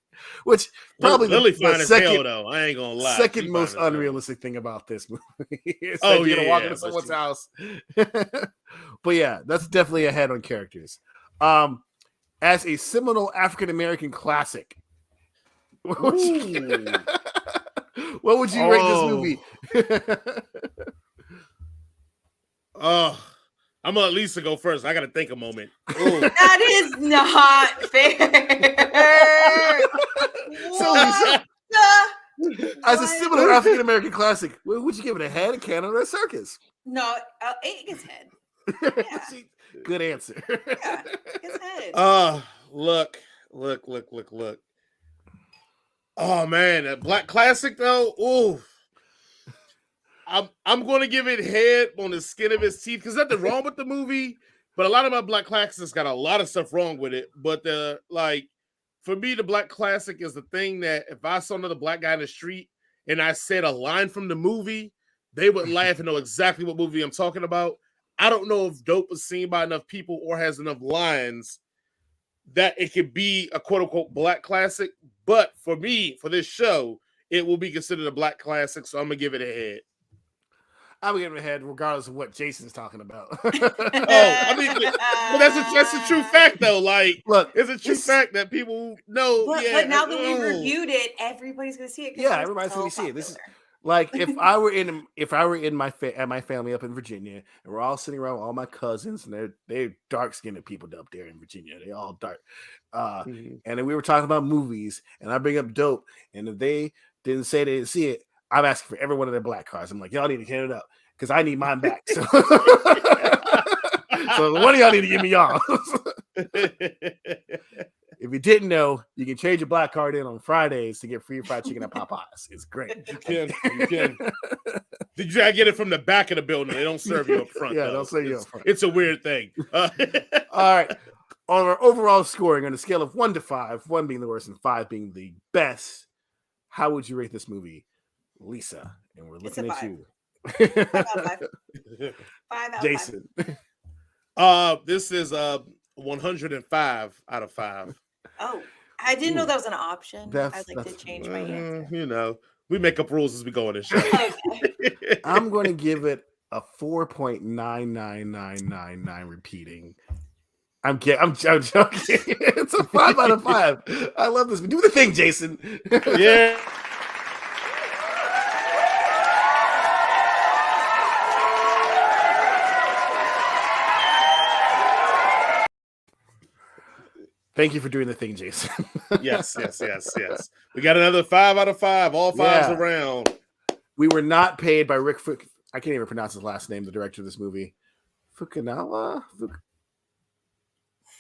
Which probably Lily fine as hell, though. I ain't gonna lie. Second most unrealistic thing about this movie. You're gonna walk into someone's house. But yeah, that's definitely a head on characters. As a seminal African American classic, what would you rate this movie? I'm gonna let Lisa go first. I gotta think a moment. That is not fair. So Lisa, as a similar African American classic, would you give it a head, a cannon, or a circus? No, it gets head. Yeah. See, good answer. Yeah, it gets head. Look. Oh man, a black classic though. Ooh. I'm going to give it head on the skin of his teeth because nothing wrong with the movie, but a lot of my black classics got a lot of stuff wrong with it. But for me, the black classic is the thing that if I saw another black guy in the street and I said a line from the movie, they would laugh and know exactly what movie I'm talking about. I don't know if Dope was seen by enough people or has enough lines that it could be a quote unquote black classic. But for me, for this show, it will be considered a black classic. So I'm going to give it a head. I'm giving it a head regardless of what Jason's talking about. But that's a true fact, though. Like, look, it's a true fact that people know. But now that we've reviewed it, everybody's gonna see it. Yeah, everybody's gonna see it. This is like if I were in my family up in Virginia, and we're all sitting around with all my cousins, and they're dark skinned people up there in Virginia. They all dark, and then we were talking about movies, and I bring up Dope, and if they didn't say they didn't see it, I'm asking for every one of their black cards. I'm like, y'all need to hand it up because I need mine back. So, so one of y'all need to give me y'all. If you didn't know, you can trade your black card in on Fridays to get free fried chicken at Popeyes. It's great. You can. Did you gotta get it from the back of the building? They don't serve you up front. Yeah, though. don't serve you up front. It's a weird thing. All right. On our overall scoring on a scale of 1 to 5, 1 being the worst and 5 being the best, how would you rate this movie, Lisa? And we're looking at you. 5 out of 5. 5 out of Jason. 5. This is 105 out of 5. Oh, I didn't know that was an option. That's- I'd like to change my answer. You know, we make up rules as we go on this show. Okay. I'm going to give it a 4.99999 repeating. I'm joking. It's a 5 out of 5. I love this. Do the thing, Jason. Yeah. Thank you for doing the thing, Jason. Yes. We got another 5 out of 5. All 5s around. We were not paid by Rick I can't even pronounce his last name, the director of this movie. Fukunawa?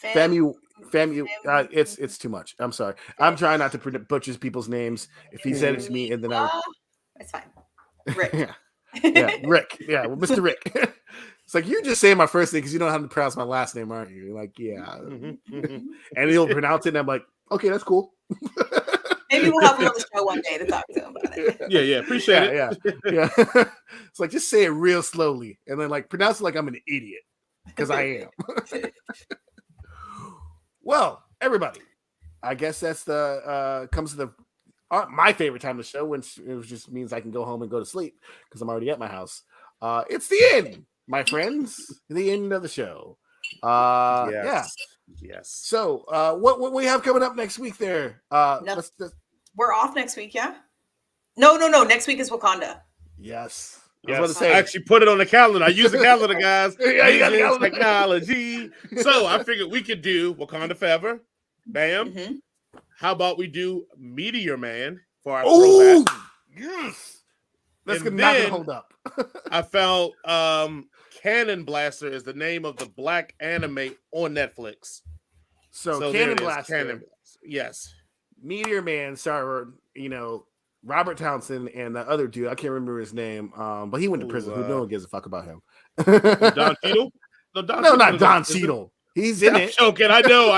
Famu. It's too much. I'm sorry. I'm trying not to butcher people's names. If he said it to me, and then it's fine. Rick. yeah, Rick. Yeah, well, Mr. Rick. It's like, you're just saying my first name because you don't know how to pronounce my last name, aren't you? You're like, yeah. And he'll pronounce it, and I'm like, okay, that's cool. Maybe we'll have him on the show one day to talk to him about it. Yeah. Appreciate it. Yeah. It's like, just say it real slowly, and then like pronounce it like I'm an idiot, because I am. Well, everybody, I guess that's the comes to the my favorite time of the show, when it just means I can go home and go to sleep because I'm already at my house. It's the end, my friends. The end of the show. Yes. So, what we have coming up next week there? We're off next week, yeah? No. Next week is Wakanda. Yes. I was about to say, I actually put it on the calendar. I use the calendar, guys. Yeah, you got the calendar. Technology. So I figured we could do Wakanda Forever. Bam. Mm-hmm. How about we do Meteor Man for our throwback? Yes. That's And not then gonna hold up. I found Cannon Blaster is the name of the black anime on Netflix. So there Cannon it is, Blaster. Cannon Blaster. Yes. Meteor Man, sorry, Robert Townsend and the other dude, I can't remember his name, but he went to prison. No one gives a fuck about him. Don Cheadle? No, not Don Cheadle. He's in it. Joking. I know.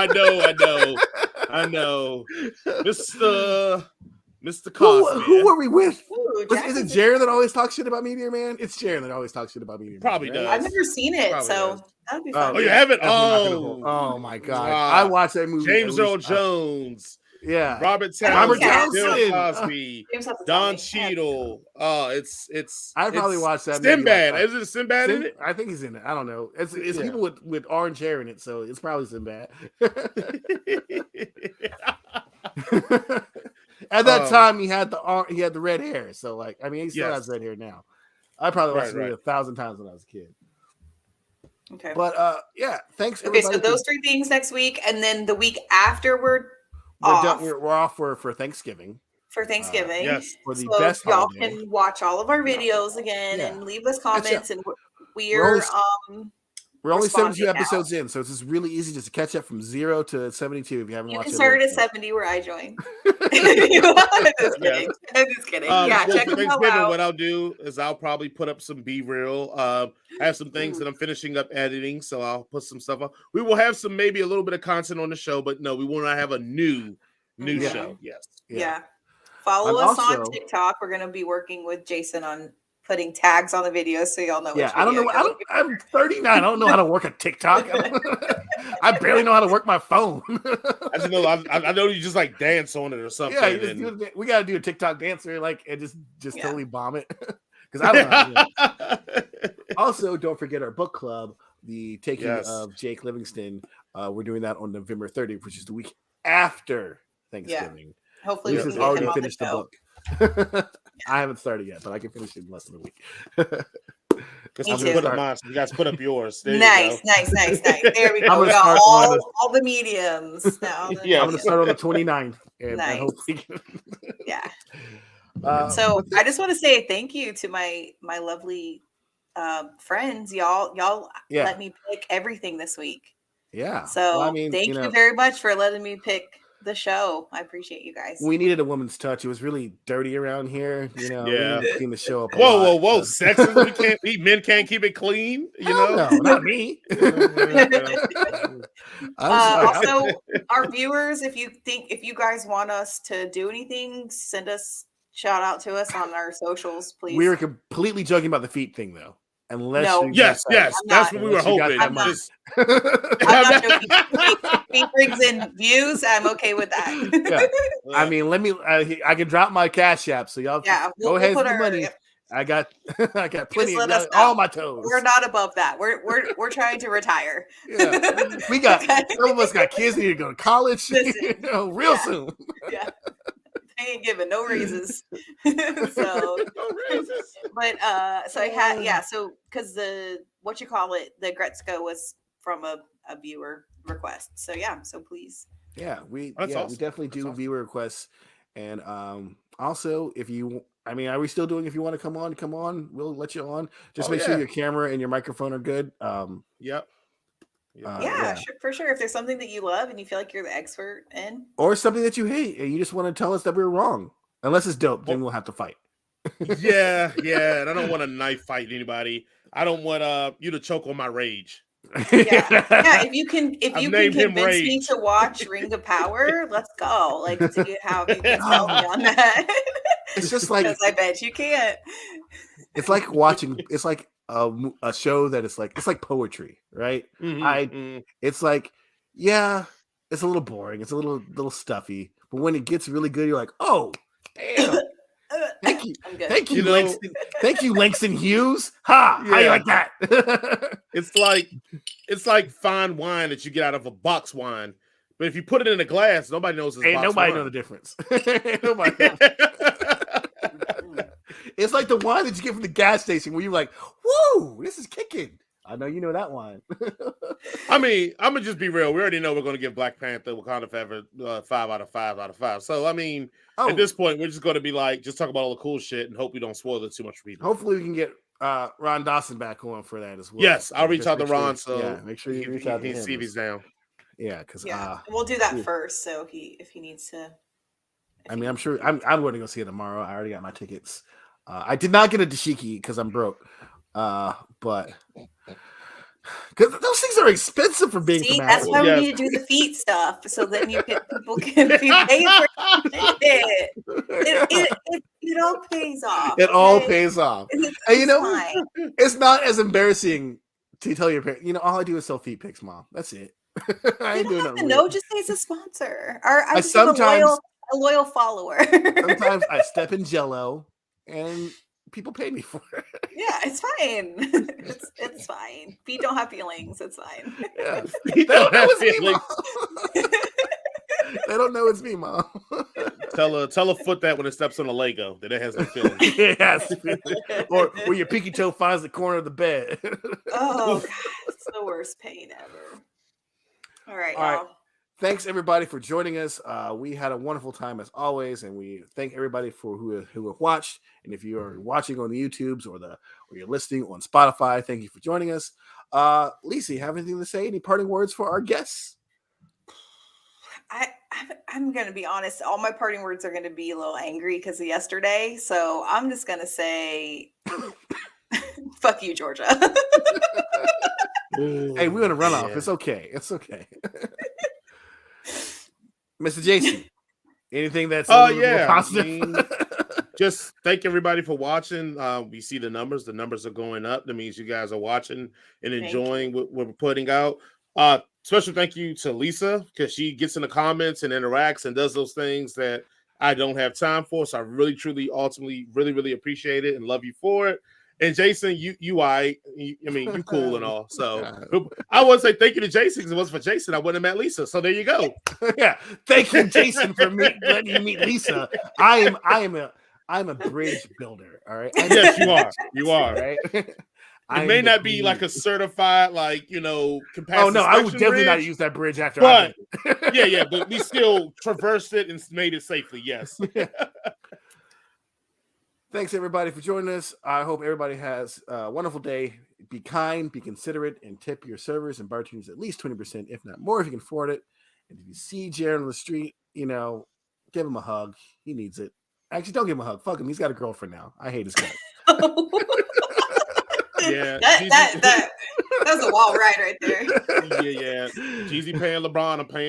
Mr. Cosby. Who were we with? Ooh, Is it Jared that always talks shit about Meteor Man? It's Jared that always talks shit about Meteor Man. Probably does. I've never seen it, Probably so does. that would be fun. Oh, you haven't? Oh my god! I watched that movie. James Earl Jones. Yeah. Robert Townsend. Bill Townsend. Cosby. Don Cheadle. Oh, it's. I probably watched that. Sinbad. Is it Sinbad in it? I think he's in it. I don't know. It's people with orange hair in it, so it's probably Sinbad. At that time, he had the red hair. So he still has red hair now. I probably watched it 1,000 times when I was a kid. Okay. But thanks. Okay, so those 3 things next week, and then the week after we're off. We're off for Thanksgiving. For Thanksgiving. Yes. For the so best y'all holiday. can watch all of our videos again and leave us comments, and We're only 72 now. episodes in, so it's just really easy just to catch up from 0 to 72 if you haven't watched it. You can start at 70 where I join. I'm just kidding. Check them out. What I'll do is I'll probably put up some B-reel. I have some things that I'm finishing up editing, so I'll put some stuff up. We will have maybe a little bit of content on the show, but no, we will not have a new show. Yes. Yeah. Follow us on TikTok. We're going to be working with Jason on putting tags on the videos so y'all know. I don't know. I'm 39. I don't know how to work a TikTok. I barely know how to work my phone. I just know. I know you just dance on it or something. Yeah, we got to do a TikTok dancer and just totally bomb it because I don't know. How to do it. Also, don't forget our book club, the Taking of Jake Livingston. We're doing that on November 30th, which is the week after Thanksgiving. Hopefully, Lisa's already finished the book. I haven't started yet, but I can finish it in less than a week. Put up mine, so you guys put up yours. Nice. There we go. We got all the mediums now. I'm going to start on the 29th. And hopefully... So I just want to say thank you to my lovely friends. Y'all let me pick everything this week. Yeah. So thank you very much for letting me pick the show. I appreciate you guys. We needed a woman's touch. It was really dirty around here. You know, we need to clean the show up. Whoa! Sexism. Men can't keep it clean. You know, no, not me. Also, our viewers, if you guys want us to do anything, send us shout out to us on our socials, please. We were completely joking about the feet thing, though. Yes, that's what we were hoping. I'm not joking. Feet brings in views. I'm okay with that. Yeah. I mean, I can drop my Cash App, so y'all go ahead and put the money. I got plenty of all my toes. We're not above that. We're trying to retire. Yeah. We got some of us got kids need to go to college. Real soon. Yeah. They ain't giving no raises. So no raises. But so I had so because the the Gretzko was from a viewer request. So so please. Yeah, we definitely do viewer requests. And also are we still doing if you want to come on, we'll let you on. Just make sure your camera and your microphone are good. Yep. For sure. If there's something that you love and you feel like you're the expert in, or something that you hate and you just want to tell us that we're wrong, unless it's dope, then we'll have to fight. Yeah. And I don't want to knife fight anybody. I don't want you to choke on my rage. If you can convince me to watch Ring of Power, let's go. Like, see how you can tell me on that. It's just like, because I bet you can't. It's like watching. It's like a show that is like, it's like poetry, right? It's like, it's a little boring, it's a little stuffy, but when it gets really good, you're like, oh damn. Thank you, Langston. Thank you, Langston Hughes. How you like that? It's like fine wine that you get out of a box wine, but if you put it in a glass, nobody knows it's nobody know the difference. Nobody knows. It's like the wine that you get from the gas station where you're like, whoa, this is kicking. I know you know that wine. I mean, I'm gonna just be real. We already know we're gonna give Black Panther Wakanda Forever 5 out of 5 out of 5. So I mean, at this point, we're just gonna be like, just talk about all the cool shit and hope we don't spoil it too much for people. Hopefully, we can get Ron Dawson back on for that as well. Yes, I'll reach out to Ron. So make sure you reach out to him. See if he's down. Yeah, because we'll do that first. So if he needs to. I'm sure I'm going to go see it tomorrow. I already got my tickets. I did not get a dashiki because I'm broke. But because those things are expensive for being from that's why we need to do the feet stuff, so then people can be paid for it. It all pays off. It all pays off. And it's not as embarrassing to tell your parents. All I do is sell feet pics, Mom. That's it. I ain't doing nothing. No, just say it's a sponsor. Or I just sometimes a loyal follower. Sometimes I step in Jello and people pay me for it. Yeah, it's fine. It's fine. Feet don't have feelings. It's fine. Yeah. They don't know it's me, Mom. They don't know it's me, Mom. Tell a foot that when it steps on a Lego that it has no feelings. Yes. Or where your pinky toe finds the corner of the bed. Oh God, it's the worst pain ever. All right, y'all. Thanks everybody for joining us. We had a wonderful time as always, and we thank everybody for who have watched. And if you are watching on the YouTubes or you're listening on Spotify, thank you for joining us. Lisa, have anything to say? Any parting words for our guests? I'm going to be honest. All my parting words are going to be a little angry because of yesterday. So I'm just going to say, fuck you, Georgia. Hey, we're going to run off. It's okay. It's okay. Mr. Jason, anything that's more positive? Just thank everybody for watching. We see the numbers. The numbers are going up. That means you guys are watching and enjoying what we're putting out. Special thank you to Lisa because she gets in the comments and interacts and does those things that I don't have time for. So I really, truly, ultimately, really, really appreciate it and love you for it. And Jason, you cool and all. So I would say thank you to Jason because if it wasn't for Jason, I wouldn't have met Lisa. So there you go. Yeah, thank you, Jason, for letting you meet Lisa. I'm a bridge builder. All right. Yes, you are. You are. Right. It may not be like a certified, compassion. Oh no, I would definitely not use that bridge after. But but we still traversed it and made it safely. Yes. Thanks everybody for joining us. I hope everybody has a wonderful day. Be kind, be considerate, and tip your servers and bartenders at least 20%, if not more, if you can afford it. And if you see Jared on the street, give him a hug. He needs it. Actually, don't give him a hug. Fuck him. He's got a girlfriend now. I hate his guts. Yeah, that's a wall ride right there. Yeah. Jeezy paying LeBron and paying